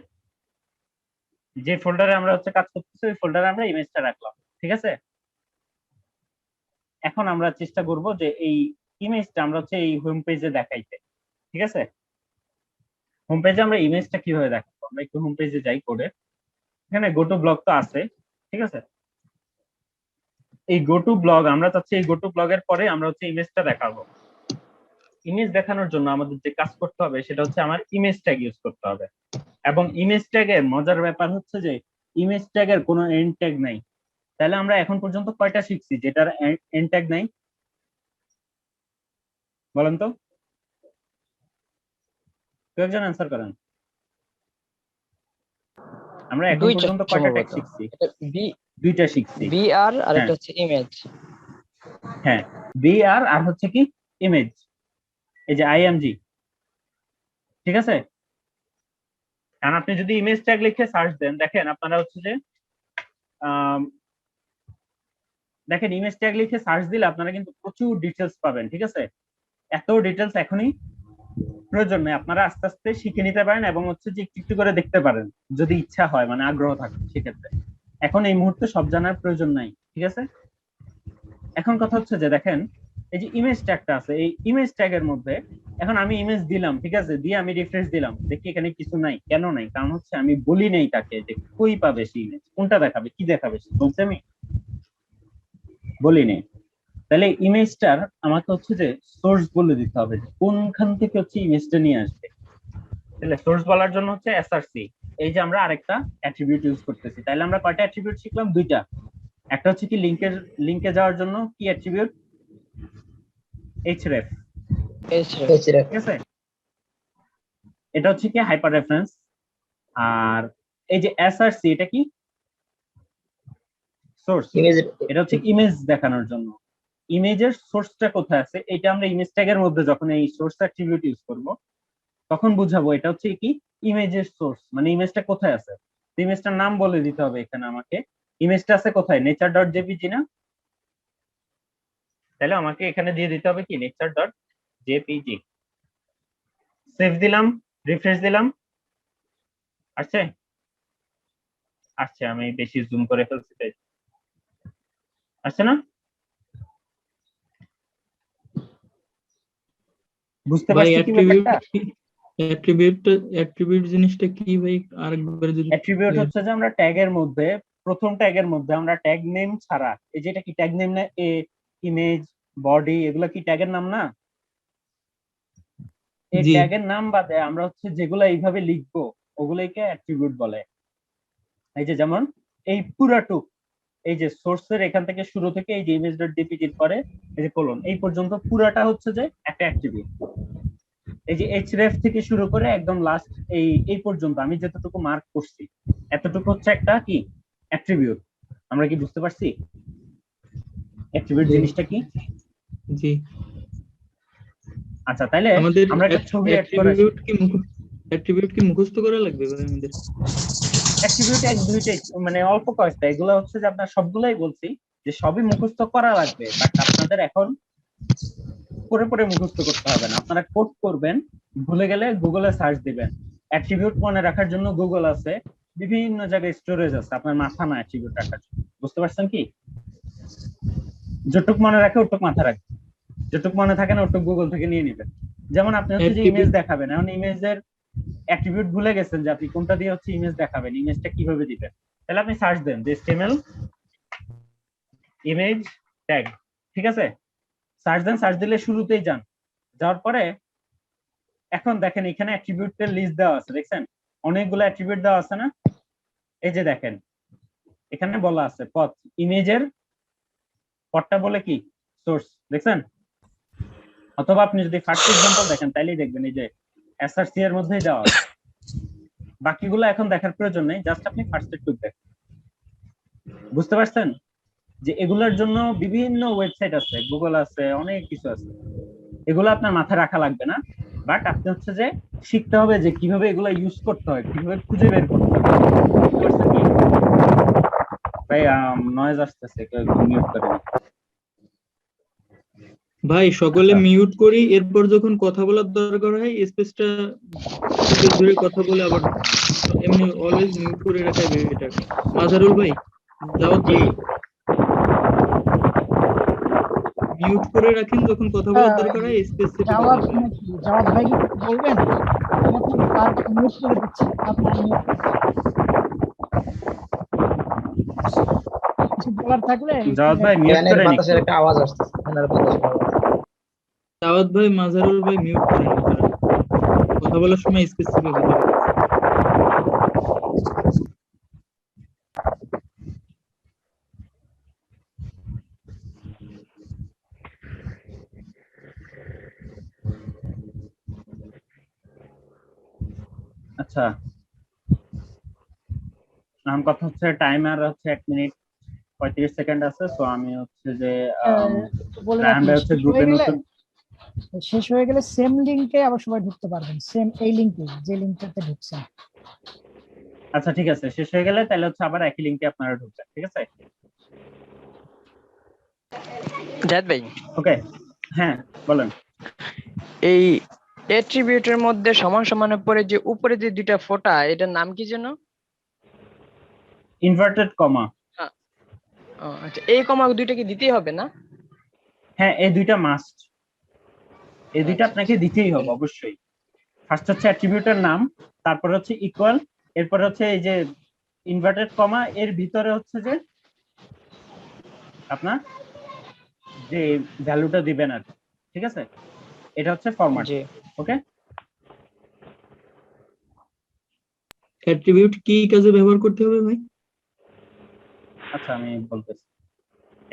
যে ফোল্ডারে আমরা হচ্ছে কাজ করতেছি ওই ফোল্ডারে আমরা ইমেজটা রাখলাম, ঠিক আছে। এখন আমরা চেষ্টা করব যে এই ইমেজটা আমরা হচ্ছে এই হোম পেজে দেখাইতে, ঠিক আছে। হোম পেজে আমরা ইমেজটা কিভাবে দেখাবো, আমরা একটু হোম পেজে যাই করে, এখানে গো টু ব্লগ তো আছে, ঠিক আছে। এই গো টু ব্লগ আমরা চাচ্ছি এই গো টু ব্লগের পরে আমরা হচ্ছে ইমেজটা দেখাবো। ইমেজ দেখানোর জন্য আমাদের যে কাজ করতে হবে সেটা হচ্ছে আমার ইমেজ ট্যাগ ইউজ করতে হবে। এবং ইমেজ ট্যাগের মজার ব্যাপার হচ্ছে যে ইমেজ ট্যাগের কোনো এন্ড ট্যাগ নাই। তাহলে আমরা এখন পর্যন্ত কয়টা শিখছি যেটার এন্ড ট্যাগ নাই, বলেন তো, কেউ একজন অ্যান্সার করেন। আমরা এখন দুইটা পর্যন্ত কয়টা ট্যাগ সম্ভবত। শিখছি? এটা দুইটা শিখছি। বিআর আর হ্যাঁ। একটা হচ্ছে ইমেজ। হ্যাঁ, বিআর আর হচ্ছে কি ইমেজ, এই যে আইএমজি, ঠিক আছে। কারণ আপনি যদি ইমেজ ট্যাগ লিখে সার্চ দেন, দেখেন আপনারা হচ্ছে যে দেখেন ইমেজ ট্যাগ লিখে সার্চ দিলে আপনারা কিন্তু প্রচুর ডিটেলস পাবেন, ঠিক আছে। এত ডিটেলস এখনই প্রয়োজন নেই, আপনারা আস্তে আস্তে শিখে নিতে পারেন এবং হচ্ছে যে একটু একটু করে দেখতে পারেন যদি ইচ্ছা হয়, মানে আগ্রহ থাকে সেক্ষেত্রে। এখন এই মুহূর্তে সব জানার প্রয়োজন নাই, ঠিক আছে। এখন কথা হচ্ছে যে দেখেন এই যে ইমেজ ট্যাগটা আছে, এই ইমেজ ট্যাগের মধ্যে এখন আমি ইমেজ দিলাম, ঠিক আছে, দিয়ে আমি রিফ্রেশ দিলাম, দেখি এখানে কিছু নাই। কেন নাই? কারণ হচ্ছে আমি বলি নেই তাকে যে কই পাবে সেই ইমেজ, কোনটা দেখাবে, কি দেখাবে, বলছে আমি বলি নেই। তাহলে ইমেজটার আমাকে হচ্ছে যে সোর্স বলে দিতে হবে, কোনখান থেকে হচ্ছে ইমেজটা নিয়ে আসবে। তাহলে সোর্স বলার জন্য হচ্ছে এসআরসি, এই যে আমরা আরেকটা অ্যাট্রিবিউট ইউজ করতেছি। তাহলে আমরা কয়টা অ্যাট্রিবিউট শিখলাম? দুইটা। একটা হচ্ছে কি লিংকে যাওয়ার জন্য কি অ্যাট্রিবিউট, href, ঠিক আছে। এটা হচ্ছে কি হাইপার রেফারেন্স। আর এই যে এসআরসি এটা কি সোর্স, এটা হচ্ছে ইমেজ দেখানোর জন্য। ইমেজের সোর্সটা কোথায় আছে এটা আমরা ইমেজ ট্যাগের মধ্যে যখন এই সোর্স অ্যাট্রিবিউট ইউজ করব তখন বুঝাবো এটা হচ্ছে কি ইমেজের সোর্স, মানে ইমেজটা কোথায় আছে। ইমেজটার নাম বলে দিতে হবে এখানে আমাকে। ইমেজটা আছে কোথায়? nature.jpg না? তাহলে আমাকে এখানে দিয়ে দিতে হবে কি nature.jpg। সেভ দিলাম, রিফ্রেশ দিলাম, আসছে আসছে আমি বেশি জুম করে ফেলছি তাই আসছে না? বুঝতে ভাই পারছি কি ব্যাপারটা? অ্যাট্রিবিউট জিনিসটা কি ভাই, আরেকবার যদি অ্যাট্রিবিউট হচ্ছে যে আমরা ট্যাগের মধ্যে প্রথম ট্যাগের মধ্যে আমরা ট্যাগ নেম ছাড়া, এই যেটা কি ট্যাগ নেম না, ইমেজ, বডি, এগুলা কি ট্যাগের নাম না? এই জি ট্যাগের নাম বাদে আমরা হচ্ছে যেগুলো এইভাবে লিখবো ওগুলোকে অ্যাট্রিবিউট বলে। এই যে যেমন এই পুরাটুক, এই যে সোর্সের এখান থেকে শুরু থেকে এই যে image.jpg এর পরে এই যে কোলন এই পর্যন্ত পুরাটা হচ্ছে যে একটা অ্যাট্রিবিউট। এই যে href থেকে শুরু করে একদম লাস্ট এই পর্যন্ত আমি যতটুকু মার্ক করছি এতটুকু হচ্ছে একটা কি অ্যাট্রিবিউট। আমরা কি বুঝতে পারছি অ্যাট্রিবিউট জিনিসটা কি? জি আচ্ছা, তাইলে আমাদের আমরা একটা ছবি অ্যাড করে অ্যাট্রিবিউট কি মুখস্থ করা লাগবে ভাই আমাদের? অ্যাট্রিবিউট এক দুইটাই, মানে অল্প কয়েকটা, এগুলো হচ্ছে যে আপনার সবগুলাই বলছি যে সবই মুখস্থ করা লাগবে, বাট আপনাদের এখন পরে পরে মুখস্থ করতে হবে না। আপনারা কোড করবেন, ভুলে গেলে গুগলে সার্চ দিবেন। অ্যাট্রিবিউট মনে রাখার জন্য গুগল আছে, বিভিন্ন জায়গায় স্টোরেজ আছে, আপনার মাথা না অ্যাট্রিবিউট রাখার জন্য। বুঝতে পারছেন কি? যতটুক মনে রাখে ওটুক মাথা রাখবে, যতটুক মনে থাকে না ওটুক গুগল থেকে নিয়ে নেবেন। যেমন আপনি হচ্ছে যে ইমেজ দেখাবেন, এখন ইমেজের অ্যাট্রিবিউট ভুলে গেছেন যে আপনি কোনটা দিয়ে হচ্ছে ইমেজ দেখাবেন, ইমেজটা কিভাবে দিবেন। তাহলে আপনি সার্চ দেন যে HTML ইমেজ ট্যাগ, ঠিক আছে। সার্চ দেন, সার্চ দিলে শুরুতেই যান, যাওয়ার পরে এখন দেখেন এখানে অ্যাট্রিবিউটের লিস্ট দেওয়া আছে, দেখছেন অনেকগুলো অ্যাট্রিবিউট দেওয়া আছে না? এই যে দেখেন এখানে বলা আছে পথ, ইমেজের পথটা বলে কি সোর্স, দেখছেন? অথবা আপনি যদি ফার্স্ট এক্সাম্পল দেখেন তাইলেই দেখবেন এই যে এসআরসি এর মধ্যেই দেওয়া আছে। বাকিগুলো এখন দেখার প্রয়োজন নেই, জাস্ট আপনি ফার্স্ট টুক দেখেন। বুঝতে পারছেন যে এগুলোর জন্য বিভিন্ন ওয়েবসাইট আছে, গুগল আছে, অনেক কিছু আছে, এগুলো আপনার মাথায় রাখা লাগবে না। বাট আপনি হচ্ছে যে শিখতে হবে যে কিভাবে এগুলো ইউজ করতে হয়, কিভাবে খুঁজে বের করতে হয়। বুঝতে পারছেন কি? ভাই নয়েজ আসতেছে, কেউ মিউট করে দিন। ভাই সকলে আচ্ছা। মিউট করি, এরপর যখন কথা বলার দরকার হয় স্পেসটা ধরে কথা বলে, আবার এমনি অলওয়েজ মিউট করে রাখাই বেটার। মাজারুল ভাই, দাওয়াত ভাই, মিউট করে রাখেন, যখন কথা বলার দরকার হয় স্পেস সেটে কথা জাওয়াত বলেন। নাকি জাওয়াত ভাই কি বলবেন? আমি আপনাকে মিউট করে দিচ্ছি, আপনার কিছু বলার থাকলে জাওয়াত ভাই মিউট ফ্যানের করে নিন। বাতাসের একটা আওয়াজ আসতেছে, ফ্যানের বাতাসের আওয়াজ। দাওয়াত ভাই, মাজারুল ভাই মিউট করেন আপনারা। কথা বলার সময় স্পেস সেটে কথা বলেন। আচ্ছা, আমার কথা হচ্ছে টাইমার হচ্ছে 1 মিনিট 35 সেকেন্ড আছে। সো আমি হচ্ছে যে বলে রায়হান ভাই রাখি, হচ্ছে গ্রুপে নতুন। শেষ হয়ে গেলে সেম লিংকে আবার সবাই ঢুকতে পারবেন, সেম এই লিংকে, যে লিংকটাতে ঢুকছেন। আচ্ছা ঠিক আছে, শেষ হয়ে গেলে তাহলে হচ্ছে আবার একই লিংকে আপনারা ঢুকবেন, ঠিক আছে? জাহিদ ভাই, ওকে, হ্যাঁ বলেন। এই অ্যাট্রিবিউটের মধ্যে সমান সমানের পরে যে উপরে যে দুইটা ফোঁটা, এটার নাম কি যেন? Inverted comma. আচ্ছা, এই কমা দুইটা কি দিতেই হবে না? হ্যাঁ, এই দুইটা মাস্ট, এই দুইটা আচ্ছা, আপনাকে দিতেই হবে অবশ্যই। ফার্স্ট হচ্ছে অ্যাট্রিবিউটের নাম, তারপর হচ্ছে ইকুয়াল, এরপর হচ্ছে এই যে ইনভার্টেড কমা, এর ভিতরে হচ্ছে যে আপনার যে ভ্যালুটা দিবেন আর কি, ঠিক আছে? এটা হচ্ছে ফরম্যাট। জি। ওকে, অ্যাট্রিবিউট কি কাজে ব্যবহার করতে হবে ভাই? আচ্ছা আমি বলতেছি,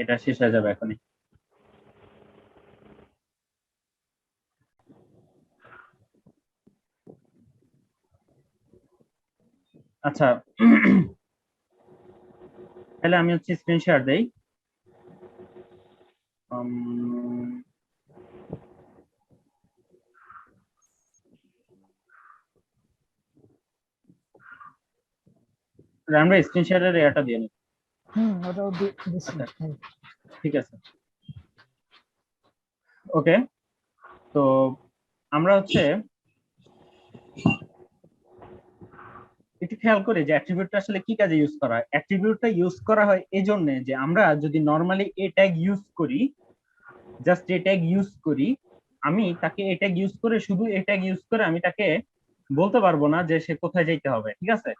এটা শেষ হয়ে যাবে এখনই। আচ্ছা তাহলে আমি হচ্ছে স্ক্রিন শেয়ার দেই। রামরা স্ক্রিন শেয়ারের এটা দিয়ে নিন। ওটাও দিচ্ছি। ঠিক আছে, ওকে। তো আমরা হচ্ছে একটু খেয়াল করি যে অ্যাট্রিবিউটটা আসলে কি কাজে ইউজ করা হয়। অ্যাট্রিবিউটটা ইউজ করা হয় এই জন্য যে আমরা যদি নরমালি এ ট্যাগ ইউজ করি, জাস্ট এ ট্যাগ ইউজ করি, আমি তাকে এ ট্যাগ ইউজ করে, শুধু এ ট্যাগ ইউজ করে আমি তাকে বলতে পারবো না যে সে কোথায় যাইতে হবে, ঠিক আছে?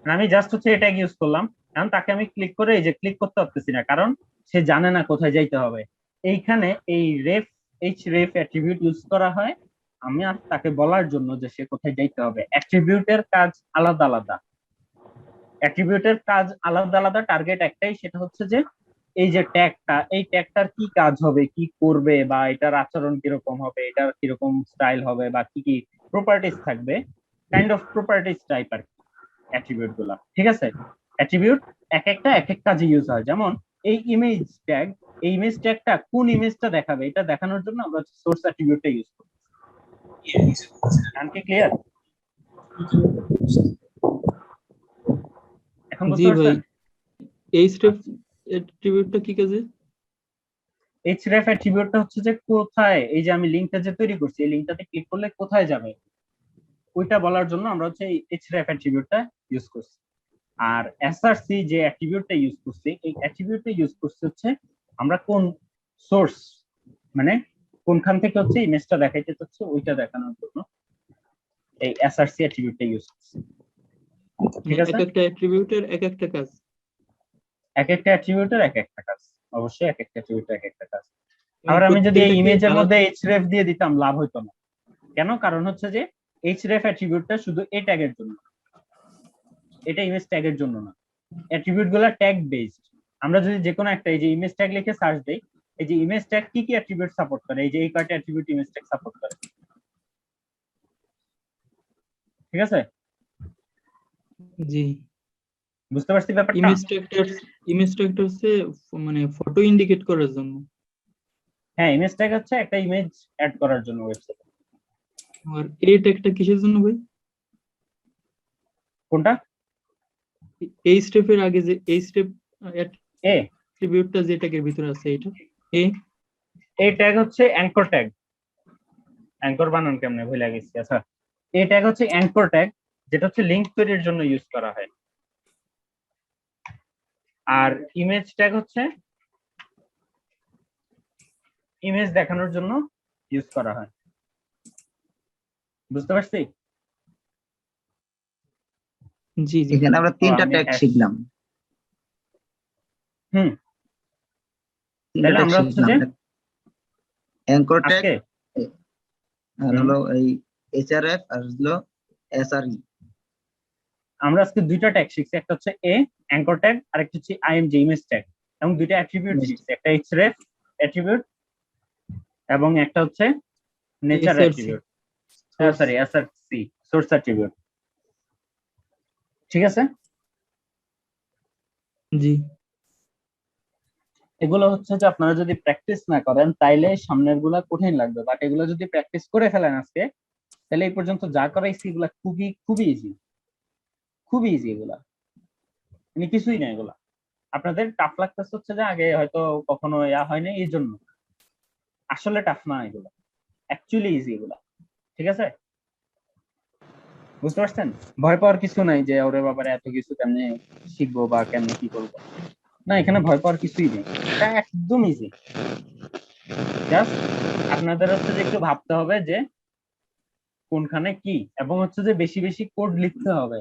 আমি জাস্ট হচ্ছে এ ট্যাগ ইউজ করলাম, কারণ তাকে আমি ক্লিক করে এই যে ক্লিক করতে পারতেছি না, কারণ সে জানে না কোথায় যাইতে হবে। এইখানে এই href অ্যাট্রিবিউট ইউজ করা হয় আমি আর তাকে বলার জন্য যে সে কোথায় যাইতে হবে। অ্যাট্রিবিউটের কাজ আলাদা আলাদা, অ্যাট্রিবিউটের কাজ আলাদা আলাদা, টার্গেট একটাই, সেটা হচ্ছে যে এই যে ট্যাগটা, এই ট্যাগটার কি কাজ হবে, কি করবে, বা এটার আচরণ কিরকম হবে, এটার কিরকম স্টাইল হবে, বা কি কি প্রপার্টিজ থাকবে, কাইন্ড অফ প্রপার্টিজ টাইপ আর কি অ্যাট্রিবিউট গুলা, ঠিক আছে? অ্যাট্রিবিউট এক একটা কাজে ইউজ হয়। যেমন এই ইমেজ ট্যাগ, এই ইমেজ ট্যাগটা কোন ইমেজটা দেখাবে এটা দেখানোর জন্য আমরা সোর্স অ্যাট্রিবিউটটা ইউজ করি। কি ক্লিয়ার? এখন বুঝতে পারছেন? এই স্টেপ অ্যাট্রিবিউটটা কি কাজে? href অ্যাট্রিবিউটটা হচ্ছে যে কোথায়, এই যে আমি লিংকটা যে তৈরি করছি, এই লিংকটাতে ক্লিক করলে কোথায় যাবে ওইটা বলার জন্য আমরা হচ্ছে এই href অ্যাট্রিবিউটটা ইউজ করছি। আর এসআরসি যে অ্যাট্রিবিউটটা ইউজ করছি, এই অ্যাট্রিবিউটটা ইউজ করছি হচ্ছে আমরা কোন সোর্স, মানে কোনখান থেকে হচ্ছে ইমেজটা দেখাইতে চাচ্ছি ওইটা দেখানোর জন্য এই এসআরসি অ্যাট্রিবিউটটা ইউজ করছি, ঠিক আছে? এক একটা অ্যাট্রিবিউটের এক একটা কাজ, এক একটা অ্যাট্রিবিউটের এক একটা কাজ, অবশ্যই এক একটা অ্যাট্রিবিউটের এক একটা কাজ। আবার আমি যদি এই ইমেজের মধ্যে href দিয়ে দিতাম লাভ হইতো না। কেন? কারণ হচ্ছে যে href অ্যাট্রিবিউটটা শুধু এই ট্যাগের জন্য, এটা ইমেজ ট্যাগের জন্য না। অ্যাট্রিবিউট গুলা ট্যাগ বেসড। আমরা যদি যে কোনো একটা এই যে ইমেজ ট্যাগ লিখে সার্চ দেই, এই যে ইমেজ ট্যাগ কি কি অ্যাট্রিবিউট সাপোর্ট করে, এই যে এই কয়টা অ্যাট্রিবিউট ইমেজ ট্যাগ সাপোর্ট করে। ঠিক আছে, জি। বুঝতে পারছি ব্যাপারটা? ইমেজ ট্যাগটা হচ্ছে মানে ফটো ইন্ডিকেট করার জন্য। হ্যাঁ, ইমেজ ট্যাগ হচ্ছে একটা ইমেজ অ্যাড করার জন্য ওয়েবসাইটে। আর এই ট্যাগটা কিসের জন্য ভাই? কোনটা? এই স্টেপের আগে যে এই স্টেপ এ অ্যাট্রিবিউটটা যে ট্যাগের ভিতরে আছে এটা এই ট্যাগ হচ্ছে অ্যাঙ্কর ট্যাগ। অ্যাঙ্কর বানান কেমনে ভুলে গেছি। আচ্ছা, এই ট্যাগ হচ্ছে অ্যাঙ্কর ট্যাগ, যেটা হচ্ছে লিংক তৈরির জন্য ইউজ করা হয়। আর ইমেজ ট্যাগ হচ্ছে ইমেজ দেখানোর জন্য ইউজ করা হয়। বুঝতে পারছি? জি জি। এখানে আমরা তিনটা আমি ট্যাগ শিখলাম। হুম, তিনটা তাহলে ট্যাগ আমরা হচ্ছে শিখলাম, যে অ্যাঙ্কর ট্যাগ, আজকে আর হলো এই এইচআরএফ, আর হলো এসআরই। আমরা আজকে দুইটা ট্যাগ শিখছি, একটা হচ্ছে এ অ্যাঙ্কর ট্যাগ আর একটা হচ্ছে আইএমজি ইমেজ ট্যাগ, এবং দুইটা অ্যাট্রিবিউট শিখছি, একটা এইচরেফ অ্যাট্রিবিউট এবং একটা হচ্ছে nature SRC attribute, sorry SRC source attribute. ঠিক আছে, জি। এগুলো হচ্ছে যে আপনারা যদি প্র্যাকটিস না করেন তাইলে সামনের গুলা কঠিন লাগবে, বাট এগুলো যদি প্র্যাকটিস করে ফেলেন আজকে, তাহলে এই পর্যন্ত যা করাইছি এগুলা খুবই খুবই ইজি, খুবই ইজি এগুলা, মানে কিছুই না এগুলা। আপনাদের টাফ লাগতেছে হচ্ছে যে আগে হয়তো কখনো ইয়া হয়নি এই জন্য, আসলে টাফ না এগুলো, অ্যাকচুয়ালি ইজি এগুলা। ঠিক আছে, বুঝতে পারছেন? ভয় পাওয়ার কিছু নাই যে ওরে বাবারে এত কিছু কেমনে শিখবো বা কেমনে কি করবো, না এখানে ভয় পাওয়ার কিছুই নেই, এটা একদম ইজি। জাস্ট আপনাদের হচ্ছে যে একটু ভাবতে হবে যে কোনখানে কি, এবং হচ্ছে যে বেশি বেশি কোড লিখতে হবে।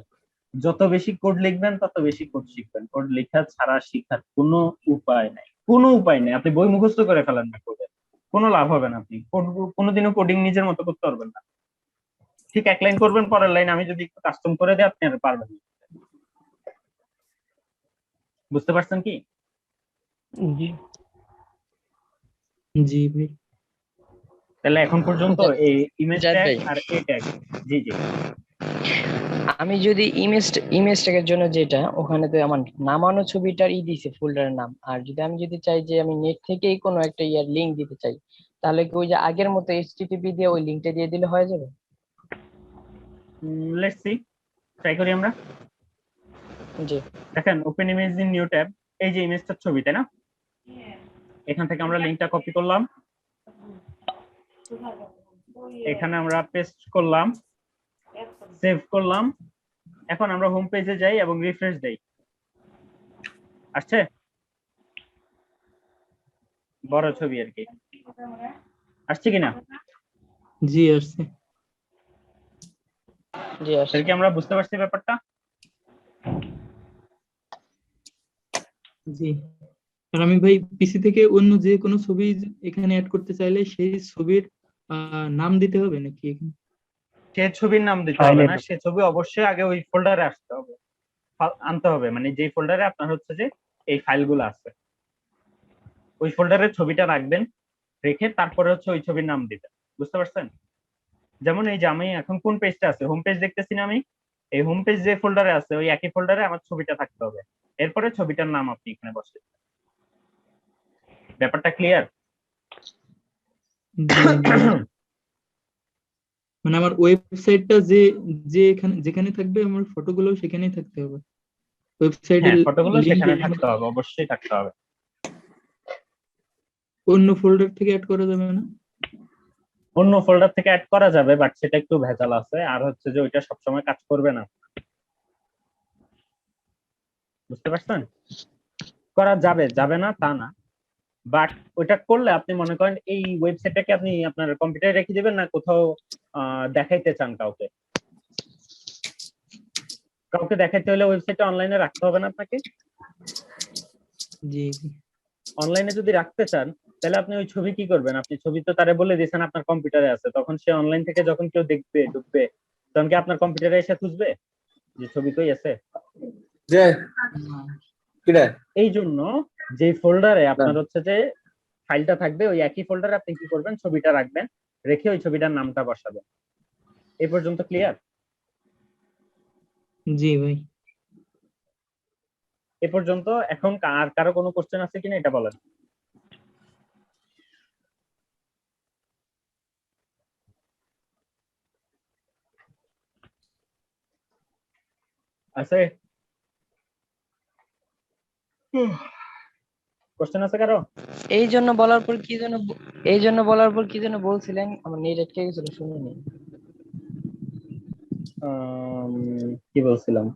যত বেশি কোড লিখবেন তত বেশি কোড শিখবেন। কোড লেখা ছাড়া শিখার কোনো উপায় নাই, কোনো উপায় নেই। আপনি বই মুখস্থ করে ফেলেন না, কোডের কোনো লাভ হবে না। আপনি কোনোদিনও কোডিং নিজের মতো করতে পারবেন না। ঠিক এক লাইন করবেন, পরের লাইন আমি যদি একটু কাস্টম করে দিই আপনি আর পারবেন না। বুঝতে পারছেন কি? জি জি ভাই। তাহলে এখন পর্যন্ত এই ইমেজ জাহিদ ট্যাগ ভাই। আর এ ট্যাগ, জি জি আমি যদি ইমেজ ট্যাগের জন্য যেটা ওখানে তো আমার নামানো ছবিটার দিছে ফোল্ডারের নাম, আর আমি চাই যে আমি নেট থেকেই কোনো একটা ইয়ার লিংক দিতে চাই, তাহলে কি ওই যে আগের মতো এইচটিটিপি দিয়ে ওই লিংকটা দিয়ে দিলে হয়ে যাবে? লেটস সি, ট্রাই করি আমরা। জি দেখেন, open image in new tab, এই যে ইমেজটার ছবি, তাই না? এখান থেকে আমরা লিংকটা কপি করলাম, এখানে আমরা পেস্ট করলাম, সেভ করলাম। এখন আমরা হোম পেজে যাই এবং রিফ্রেশ দেই। আসছে বড় ছবি আর কি, আসছে কিনা? জি আসছে। জি আসছে। তাহলে কি আমরা বুঝতে পারছি ব্যাপারটা? জি। আর আমি ভাই পিসি থেকে অন্য যে কোনো ছবি এখানে অ্যাড করতে চাইলে সেই ছবির নাম দিতে হবে নাকি এখানে? সে ছবির নাম দিতে হবে না, সে ছবি অবশ্যই আগে ওই ফোল্ডারে আসতে হবে, আনতে হবে, মানে যে ফোল্ডারে আপনার হচ্ছে যে এই ফাইলগুলো আছে ওই ফোল্ডারে ছবিটা রাখবেন, রেখে তারপরে হচ্ছে ওই ছবির নাম দিবেন। বুঝতে পারছেন? যেমন এই যে আমি এখন কোন পেজটা আছে, হোম পেজ দেখতেছি না আমি, এই হোম পেজ যে ফোল্ডারে আছে ওই একই ফোল্ডারে আমার ছবিটা থাকতে হবে, এরপরে ছবিটার নাম আপনি এখানে বসে। ব্যাপারটা ক্লিয়ার? মানে আমার ওয়েবসাইটটা যে যে এখানে যেখানে থাকবে আমার ফটোগুলো সেখানেই থাকতে হবে, ওয়েবসাইটের হ্যাঁ, ফটোগুলো লিংক সেখানে থাকতে হবে, অবশ্যই থাকতে হবে। অন্য ফোল্ডার থেকে অ্যাড করা যাবে না? অন্য ফোল্ডার থেকে অ্যাড করা যাবে, বাট সেটা একটু ভেজাল আছে, আর হচ্ছে যে ওইটা সবসময় কাজ করবে না। বুঝতে পারছেন? করা যাবে, যাবে না তা না, বাট ওইটা করলে আপনি মনে করেন এই ওয়েবসাইটটাকে আপনি আপনার কম্পিউটারে রেখে দিবেন না, কোথাও দেখাইতে চান কাউকে, কাউকে দেখাইতে হলে ওয়েবসাইটটা অনলাইনে রাখতে হবে না আপনাকে? জি। অনলাইনে যদি রাখতে চান তাহলে আপনি ওই ছবি কি করবেন, আপনি ছবি তো তারে বলে দিয়েছেন আপনার কম্পিউটারে আছে, তখন সে অনলাইন থেকে যখন কেউ দেখবে ঢুকবে তখন কি আপনার কম্পিউটারে এসে খুঁজবে যে ছবি কই আছে? যে কিরে এই জন্য যে ফোল্ডারে আপনার হচ্ছে যে ফাইলটা থাকবে ওই একই ফোল্ডারে আপনি কি করবেন, ছবিটা রাখবেন, রেখে ওই ছবিটার নামটা বসাবেন। এই পর্যন্ত ক্লিয়ার? জি ভাই। এ পর্যন্ত। এখন আর কারো কোনো কোশ্চেন আছে কিনা এটা বলেন। আছে? কোশ্চেন আছে কারো? এই জন্য বলার পর কি যেন বলছিলেন, আমার নেট আটকে গেছিল, শুনিনি। কি বলছিলাম?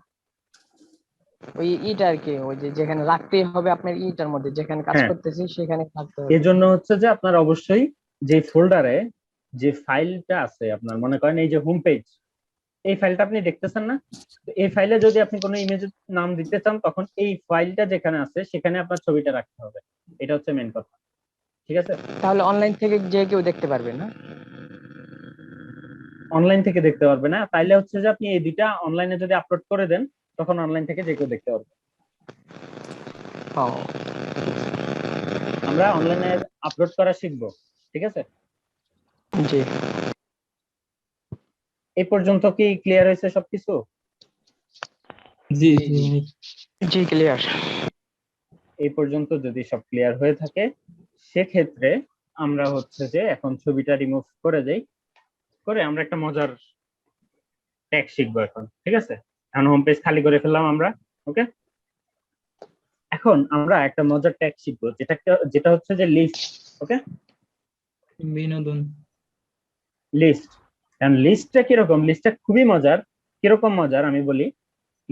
ওই ইটা আর কি, ওই যে যেখানে রাখতেই হবে আপনার ইটার মধ্যে, যেখানে কাজ হ্যাঁ, করতেছি সেখানে থাকতে হবে। এর জন্য হচ্ছে যে আপনার অবশ্যই যে ফোল্ডারে যে ফাইলটা আছে, আপনার মনে করেন এই যে হোম পেজ, এই ফাইলটা আপনি দেখতেছেন না? তো এই ফাইলে যদি আপনি কোনো ইমেজের নাম দিতে চান, তখন এই ফাইলটা যেখানে আছে সেখানে আপনার ছবিটা রাখতে হবে। এটা হচ্ছে মেন কথা, ঠিক আছে? তাহলে অনলাইন থেকে যে কেউ দেখতে পারবে না? অনলাইন থেকে দেখতে পারবে না, তাইলে হচ্ছে যে আপনি এই দুইটা অনলাইনে যদি আপলোড করে দেন, তখন অনলাইন থেকে যে কেউ দেখতে পারবে। ও, আমরা অনলাইনে আপলোড করা শিখবো, ঠিক আছে? জি এই পর্যন্ত কি ক্লিয়ার হয়েছে সবকিছু? জি জি ভাই। জি ক্লিয়ার। এই পর্যন্ত যদি সব ক্লিয়ার হয়ে থাকে, সেক্ষেত্রে আমরা হচ্ছে যে এখন ছবিটা রিমুভ করে দেই, করে আমরা একটা মজার ট্যাগ শিখবো এখন, ঠিক আছে? এখন হোম পেজ খালি করে ফেললাম আমরা, ওকে? এখন আমরা একটা মজার ট্যাগ শিখবো, যেটা হচ্ছে যে লিস্ট, ওকে? বিনোদন। লিস্ট। কারণ লিস্টটা কিরকম? লিস্টটা খুবই মজার। কিরকম মজার আমি বলি।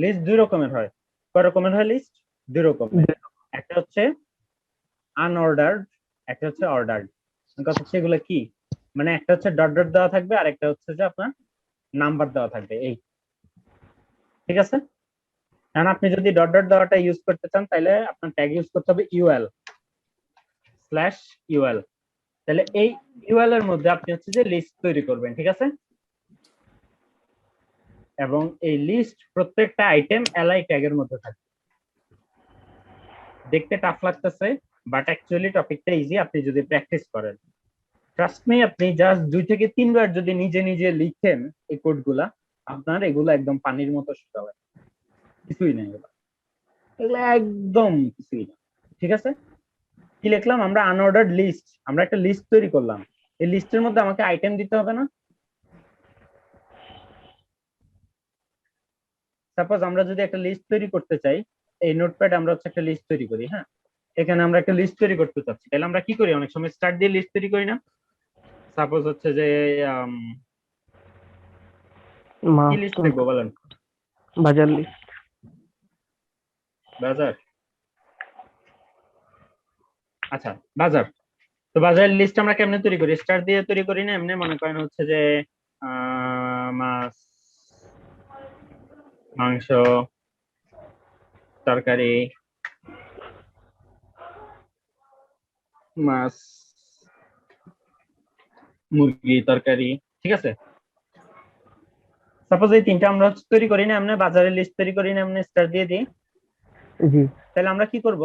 লিস্ট দুই রকমের হয়। কয় রকমের হয় লিস্ট? দুই রকমের। একটা হচ্ছে আনঅর্ডার্ড, একটা হচ্ছে অর্ডার্ড। কথা হচ্ছে এগুলো কি, মানে একটা হচ্ছে ডট ডট দেওয়া থাকবে, আর একটা হচ্ছে যে আপনার নাম্বার দেওয়া থাকবে, এই, ঠিক আছে? কারণ আপনি যদি ডট ডট দেওয়াটা ইউজ করতে চান, তাহলে আপনার ট্যাগ ইউজ করতে হবে UL/UL। তাহলে এই UL এর মধ্যে আপনি হচ্ছে যে লিস্ট তৈরি করবেন, ঠিক আছে? এবং এই লিস্ট প্রত্যেকটা আইটেম এলআই ট্যাগের মধ্যে থাকবে। দেখতে টাফ লাগতেছে, বাট অ্যাকচুয়ালি টপিকটা ইজি আপনি যদি প্র্যাকটিস করেন। ট্রাস্ট মি, আপনি জাস্ট 2 থেকে 3 বার যদি নিজে নিজে লিখেন এই কোডগুলা, আপনার এগুলো একদম পানির মতো সোজা হয়। কিছুই না এগুলো, এগুলো একদম কিছুই না, ঠিক আছে? কি লিখলাম আমরা? Unordered list. আমরা একটা লিস্ট তৈরি করলাম, এই লিস্টের মধ্যে আমাকে আইটেম দিতে হবে না? সাপোজ আমরা যদি একটা লিস্ট তৈরি করতে চাই, এই নোটপ্যাড আমরা হচ্ছে একটা লিস্ট তৈরি করি, হ্যাঁ? এখানে আমরা একটা লিস্ট তৈরি করতে চাচ্ছি, তাহলে আমরা কি করি? অনেক সময় স্টার্ট দিয়ে লিস্ট তৈরি করি না? সাপোজ হচ্ছে যে কি লিস্ট লিখবো বলেন? বাজার লিস্ট। বাজার। আচ্ছা, বাজার। তো বাজারের লিস্ট আমরা কেমনে তৈরি করি? স্টার দিয়ে তৈরি করি না? এমনি মনে করেন হচ্ছে যে মাছ, মাংস, তরকারি, মাছ, মুরগি, তরকারি, ঠিক আছে? সাপোজ এই তিনটা আমরা তৈরি করি না এমনি, বাজারের লিস্ট তৈরি করি না এমনি স্টার দিয়ে দিই। জি। তাহলে আমরা কি করব?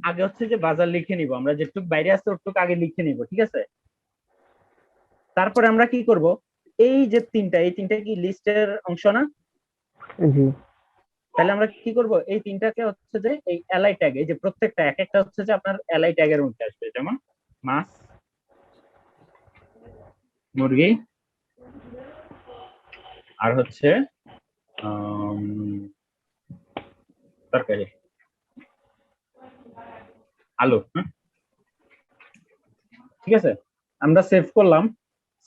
আগে হচ্ছে যে বাজার লিখে নিব, আমরা যেটুকু বাইরে আছে ওটুকু আগে লিখে নিব, ঠিক আছে? তারপরে আমরা কি করব? এই যে এই তিনটা কি লিস্টের অংশ না? জি। তাহলে আমরা কি করব? এই তিনটাকে হচ্ছে যে এই এলআই ট্যাগ, এই যে প্রত্যেকটা এক একটা হচ্ছে যে আপনার এলআই ট্যাগের মধ্যে আসবে, যেমন মাছ, মুরগি, আর হচ্ছে তরকারি, আলু, হ্যাঁ? ঠিক আছে? আমরা সেভ করলাম।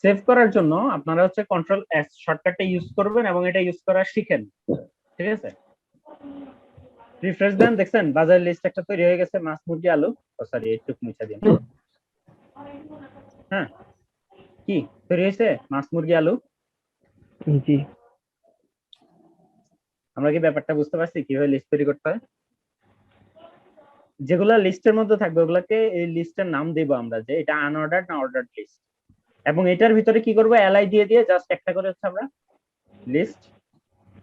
সেভ করার জন্য আপনারা হচ্ছে Ctrl+S শর্টকাটটা ইউজ করবেন এবং এটা ইউজ করা শিখেন, ঠিক আছে? রিফ্রেশ দেন, দেখছেন বাজার লিস্ট একটা তৈরি হয়ে গেছে, মাছ, মুরগি, আলু। সরি, একটু মুছে দিন। হ্যাঁ, কি তৈরি হয়েছে? মাছ, মুরগি, আলু। জি। আমরা কি ব্যাপারটা বুঝতে পারছি কিভাবে লিস্ট তৈরি করতে হয়? যেগুলা লিস্টের মধ্যে থাকবে ওগুলাকে এই লিস্টের নাম দেব আমরা, যে এটা আনঅর্ডার্ড না অর্ডার্ড লিস্ট। এবং এটার ভিতরে কি করব? এলআই দিয়ে দিয়ে জাস্ট একটা করে হচ্ছে আমরা লিস্ট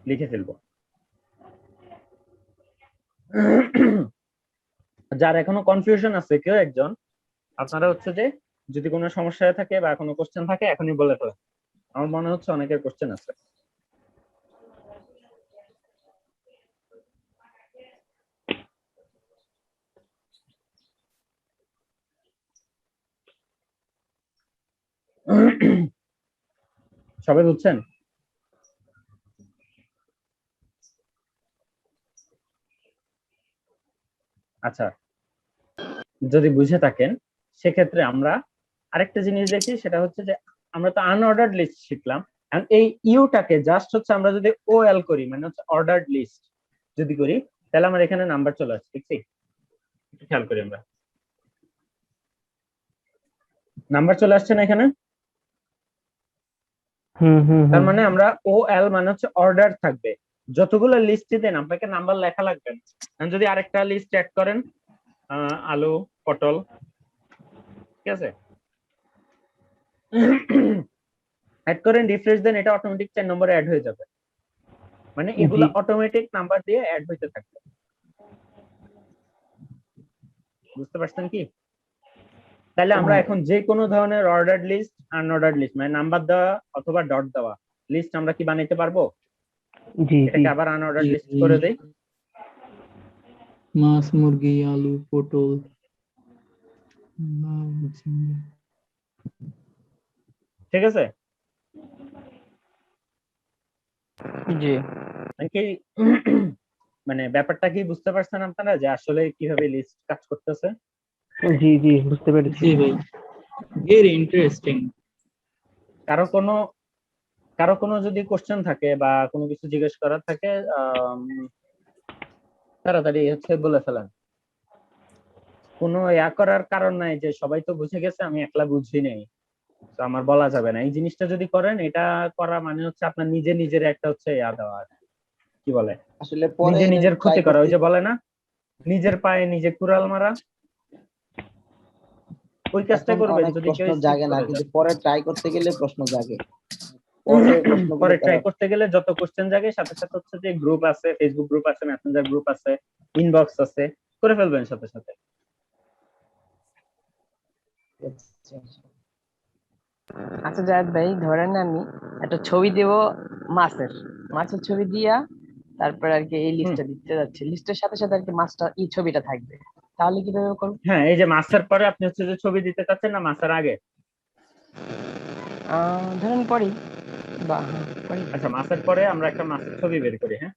লিখে ফেলবো। যার এখনো কনফিউশন আছে কেউ একজন, আপনারা হচ্ছে যে যদি কোনো সমস্যা থাকে বা কোনো কোশ্চেন থাকে এখনই বলে ফেলেন। আমার মনে হচ্ছে অনেকের কোশ্চেন আছে। সবাই বুঝছেন? আচ্ছা, যদি বুঝে থাকেন সেক্ষেত্রে আমরা আরেকটা জিনিস দেখি, সেটা হচ্ছে যে আমরা তো আনঅর্ডার্ড লিস্ট শিখলাম। and এই ইউটাকে জাস্ট হচ্ছে আমরা যদি ওএল করি, মানে হচ্ছে অর্ডার্ড লিস্ট যদি করি, তাহলে আমার এখানে নাম্বার চলে আসছে। ঠিক আছে, একটু খেয়াল করি আমরা, নাম্বার চলে আসছে না এখানে? তার মানে আমরা ওএল মানে হচ্ছে অর্ডার থাকবে, যতগুলো লিস্টে দেন আপনাকে নাম্বার লেখা লাগবে না। and যদি আরেকটা লিস্ট অ্যাড করেন, আলু, পটল, ঠিক আছে, অ্যাড করেন, রিফ্রেশ দেন, এটা অটোমেটিক 4 নম্বরে অ্যাড হয়ে যাবে। মানে এগুলা অটোমেটিক নাম্বার দিয়ে অ্যাড হইতে থাকবে। বুঝতে পারছেন কি? তাহলে আমরা এখন যে কোনো ধরনের অর্ডার্ড লিস্ট, আনঅর্ডার্ড লিস্ট, মানে নাম্বার দেওয়া অথবা ডট দেওয়া লিস্ট আমরা কি বানাইতে পারবো? জি জি এটাকে আবার আনঅর্ডার্ড লিস্ট করে দেই। মাছ, মুরগি, আলু, পটল, লাউ, ঝিঙ্গা। ঠিক আছে, জি নাকি মানে ব্যাপারটা কি বুঝতে পারছেন আপনারা যে আসলে কিভাবে লিস্ট কাজ করতেছে? জি জি বুঝতে পেরেছি। জি ভাই, ভেরি ইন্টারেস্টিং। কারো কোনো যদি কোশ্চেন থাকে বা কোনো কিছু জিজ্ঞেস করার থাকে, তাড়াতাড়ি হচ্ছে বলে ফেলেন। কোনো ইয়া করার কারণ নাই যে সবাই তো বুঝে গেছে আমি একলা বুঝি নাই, তো আমার বলা যাবে না। এই জিনিসটা যদি করেন, এটা করা মানে হচ্ছে আপনার নিজে নিজের একটা হচ্ছে ইয়া দেওয়া, কি বলে, আসলে পরে নিজে নিজের try ক্ষতি করা, ওই যে করতে- বলে না নিজের পায়ে নিজে কুড়াল মারা, ওই কাজটা এখন করবেন অনেক যদি প্রশ্ন কেউ skip জাগে না, করে কিন্তু যায়। পরে ট্রাই করতে গেলে প্রশ্ন জাগে। পরে প্রশ্নগুলো পরে ট্রাই করা- করতে গেলে যত কোশ্চেন জাগে, সাথে সাথে হচ্ছে যে গ্রুপ আছে, ফেসবুক গ্রুপ আছে, মেসেঞ্জার গ্রুপ আছে, ইনবক্স আছে, করে ফেলবেন সাথে সাথে। আচ্ছা জায়েদ ভাই, ধরেন আমি একটা ছবি দেব মাছের, মাছের ছবি দিয়া তারপর আর কি এই লিস্টটা দিতে যাচ্ছি, লিস্টের সাথে সাথে আর কি মাছটা এই ছবিটা থাকবে, তাহলে কিভাবে করব? হ্যাঁ, এই যে মাছের পরে আপনি হচ্ছে যে ছবি দিতে চাচ্ছেন না মাছের আগে? ধরেন পরেই বা হ্যাঁ, পরেই। আচ্ছা, মাছের পরে আমরা একটা মাছের ছবি বের করি। হ্যাঁ,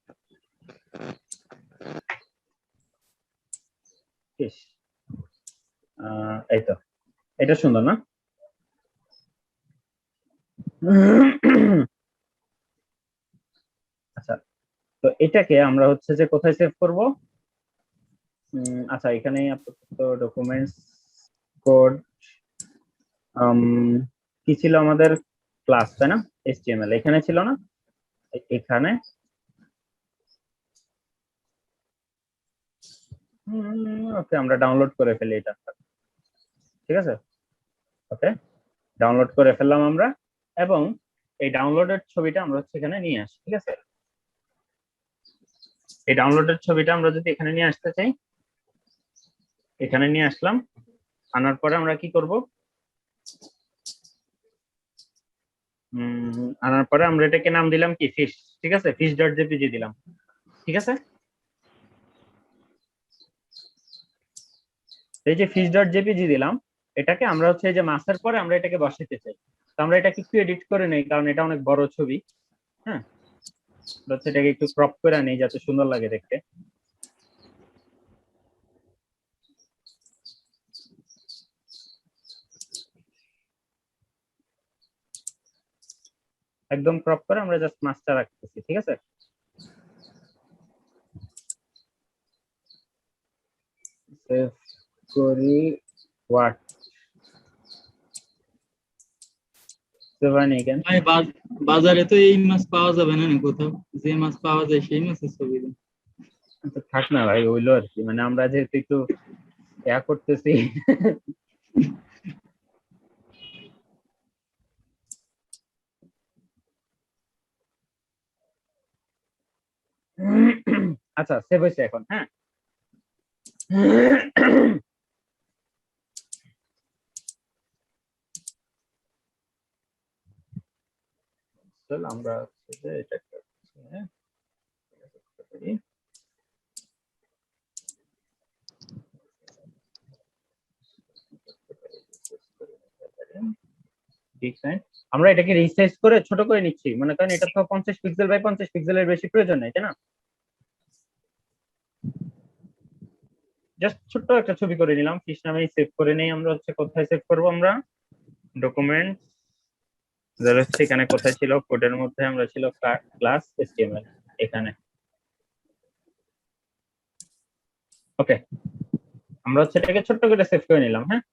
ইস, এই তো, এটা সুন্দর না? আচ্ছা, তো এটাকে আমরা হচ্ছে যে কোথায় সেভ করব? আচ্ছা, এখানে আপাতত ডকুমেন্টস কোড কি ছিল আমাদের, ক্লাস, তাই না? HTML এখানে ছিল না? এখানে ওকে, আমরা ডাউনলোড করে ফেলি এটা। ঠিক আছে, ওকে, ডাউনলোড করে ফেললাম আমরা, এবং এই ডাউনলোডের ছবিটা আমরা হচ্ছে এখানে নিয়ে আসি। ঠিক আছে, এই ডাউনলোডের ছবিটা আমরা যদি এখানে নিয়ে আসতে চাই, এখানে নিয়ে আসলাম। আনার পরে আমরা কি করব? আনার পরে আমরা এটাকে নাম দিলাম কি, ফিশ। ঠিক আছে, fish.jpg দিলাম। ঠিক আছে, এই যে fish.jpg দিলাম, এটাকে আমরা হচ্ছে এই যে মাছের পরে আমরা এটাকে বসাতে চাই। তো আমরা এটাকে একটু এডিট করে নেই, কারণ এটা অনেক বড় ছবি। হ্যাঁ, হচ্ছে এটাকে একটু ক্রপ করে নেই যাতে সুন্দর লাগে দেখতে। একদম ক্রপ করে আমরা জাস্ট মাছটা রাখতেছি। ঠিক আছে, সেভ করি হোয়াট সেভানি কেন? ভাই বাজারে তো এই মাছ পাওয়া যাবে না কোথাও, যে মাছ পাওয়া যায় সেই মাছের ছবি দিন। থাক না ভাই, হইলো আর কি, মানে আমরা যেহেতু একটু ইয়া করতেছি। আচ্ছা, সেভ হয়েছে এখন। হ্যাঁ, চল আমরা হচ্ছে যে এটা করছি, হ্যাঁ? আমরা এটাকে রিসাইজ করে ছোট করে নিচ্ছি, মনে করেন এটা তো 50 পিক্সেল বাই 50 পিক্সেলের বেশি প্রয়োজন নাই, তাই না? জাস্ট ছোট্ট একটা ছবি করে নিলাম, ফিশ নামে সেভ করে নেই। আমরা হচ্ছে কোথায় সেভ করব? আমরা ডকুমেন্ট এখানে কোথায় ছিল, কোডের মধ্যে আমরা ছিল ক্লাস HTML এখানে। ওকে, আমরা হচ্ছে এটাকে ছোট্ট করে সেভ করে নিলাম। হ্যাঁ,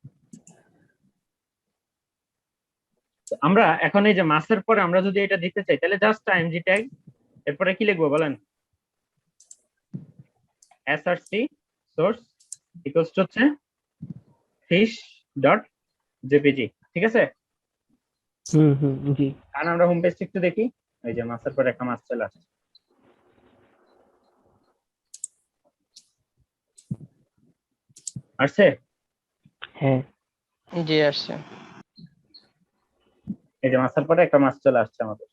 আমরা এখন এই যে মাসের পরে আমরা যদি এটা দিতে চাই তাহলে জাস্ট img ট্যাগ, এরপরে কি লিখবো বলেন? src source ইকুয়ালস টু হচ্ছে fish.jpg, ঠিক আছে? জি। কারণ আমরা হোম পেজটা একটু দেখি, এই যে মাসের পরে একটা মাস চলে আসছে। আসছে? হ্যাঁ, জি আসছে। এই যে মাসের পরে একটা মাস চলে আসছে আমাদের।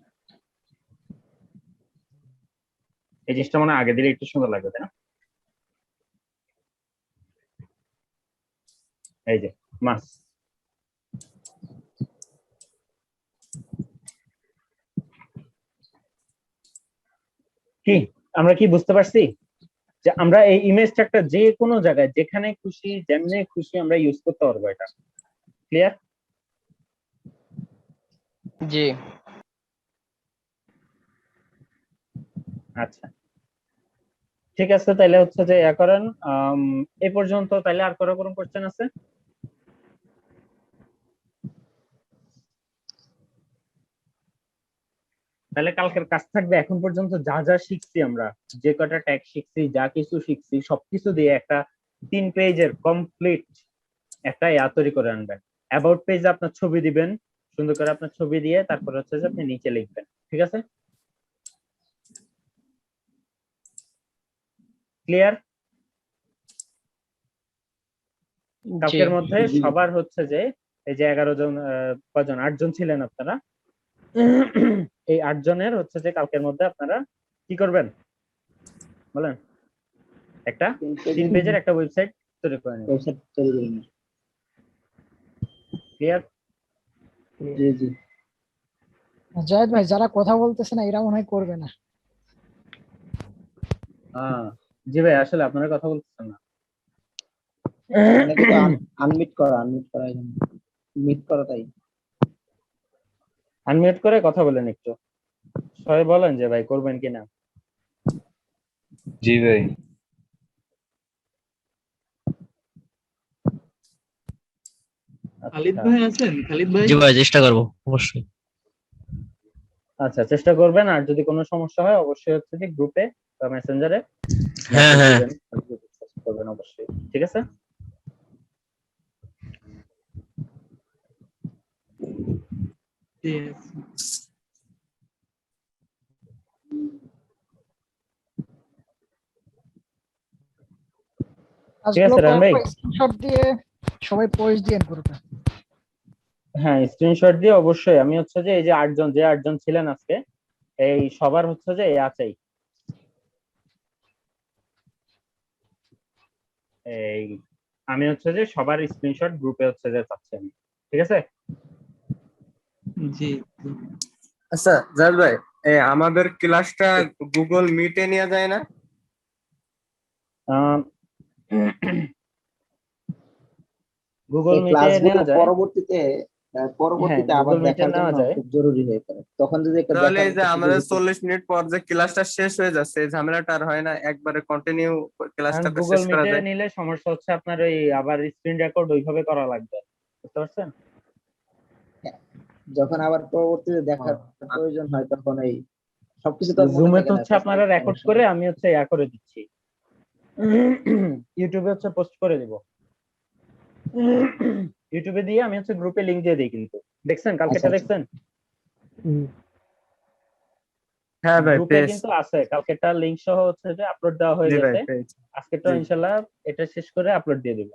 এই জিনিসটা মনে হয় আগে দিলে একটু সুন্দর লাগবে, তাই না? এই যে মাস, কি আমরা কি বুঝতে পারছি যে আমরা এই ইমেজটা একটা যে কোনো জায়গায় যেখানে খুশি যেমনে খুশি আমরা ইউজ করতে পারবো, এটা ক্লিয়ার? জি। আচ্ছা, ঠিক আছে, তাহলে হচ্ছে যে ইয়া করেন এই পর্যন্ত। তাহলে আর কোনো কোশ্চেন আছে? তাহলে কালকের কাজ থাকবে এখন পর্যন্ত যা যা শিখছি আমরা, যে কটা ট্যাগ শিখছি, যা কিছু শিখছি সবকিছু দিয়ে একটা 3 পেজের কমপ্লিট একটা ইয়া তৈরি করে আনবেন। অ্যাবাউট পেজে আপনার ছবি দিবেন, সুন্দর করে আপনার ছবি দিয়ে তারপর হচ্ছে যে আপনি নিচে লিখবেন, ঠিক আছে? ক্লিয়ার? কালকের মধ্যে সবার হচ্ছে যে এই যে 11 জন, কজন 8 জন ছিলেন আপনারা, এই 8 জনের হচ্ছে যে কালকের মধ্যে আপনারা কি করবেন বলেন? একটা 3 পেজের একটা ওয়েবসাইট তৈরি করে নেবেন। ক্লিয়ার? জি জি। জায়েদ ভাই, যারা কথা বলতেছে না এরা মনে হয় করবে না। জি ভাই, আসলে আপনারা কথা বলতেছেন না। আনমিট করা মিট করা, তাই আনমিউট করে কথা বলেন একটু, সবাই বলেন যে ভাই করবেন কিনা। জি ভাই। খালিদ ভাই আছেন? খালিদ ভাই? জি ভাই, চেষ্টা করবো অবশ্যই। আচ্ছা, চেষ্টা করবেন, আর যদি কোনো সমস্যা হয় অবশ্যই হচ্ছে যে গ্রুপে বা মেসেঞ্জারে হ্যাঁ হ্যাঁ করবেন অবশ্যই, ঠিক আছে? ঠিক আছে। ঠিক আছে রান ভাই। স্ক্রিনশট দিয়ে সবাই পোস্ট দিয়েন গ্রুপে। হ্যাঁ, স্ক্রিনশট দিয়ে অবশ্যই। আমি হচ্ছে যে এই যে 8 জন, যে 8 জন ছিলেন আজকে, এই সবার হচ্ছে যে আছেই এই, আমি হচ্ছে যে সবার স্ক্রিনশট গ্রুপে হচ্ছে যে চাচ্ছি আমি, ঠিক আছে? জি। আচ্ছা জাল ভাই, আমাদের ক্লাসটা গুগল মিটে নেওয়া যায় না? গুগল মিটে নেওয়া যায়, পরবর্তীতে আবার দেখার জন্য খুব জরুরি হয়ে পড়ে। তখন যদি একটা তাহলে এই যে আমাদের 40 মিনিট পর যে ক্লাসটা শেষ হয়ে যাচ্ছে, এই ঝামেলাটা আর হয় না, একবারে কন্টিনিউ ক্লাসটা গুগল শেষ করা মিটে যায়। নিলে সমস্যা হচ্ছে আপনার ওই আবার স্ক্রিন রেকর্ড ওইভাবে করা লাগবে, বুঝতে পারছেন? যখন আবার পরবর্তীতে দেখার প্রয়োজন হয় তখন এই সবকিছু তো জুমে তো হচ্ছে আপনারা রেকর্ড করে আমি হচ্ছে ইয়া করে দিচ্ছি, ইউটিউবে হচ্ছে পোস্ট করে দেব। ইউটিউবে দিয়ে আমি হচ্ছে গ্রুপে লিংক দিয়ে দিই, কিন্তু দেখছেন কালকেটা দেখছেন? হ্যাঁ ভাই গ্রুপে পেয়েছি। কিন্তু আছে, কালকেরটা লিংক সহ হচ্ছে যে আপলোড দেওয়া হয়ে জি ভাই গেছে, পেয়েছি। আজকেরটা জি। ইনশাআল্লাহ এটা শেষ করে আপলোড দিয়ে দিব।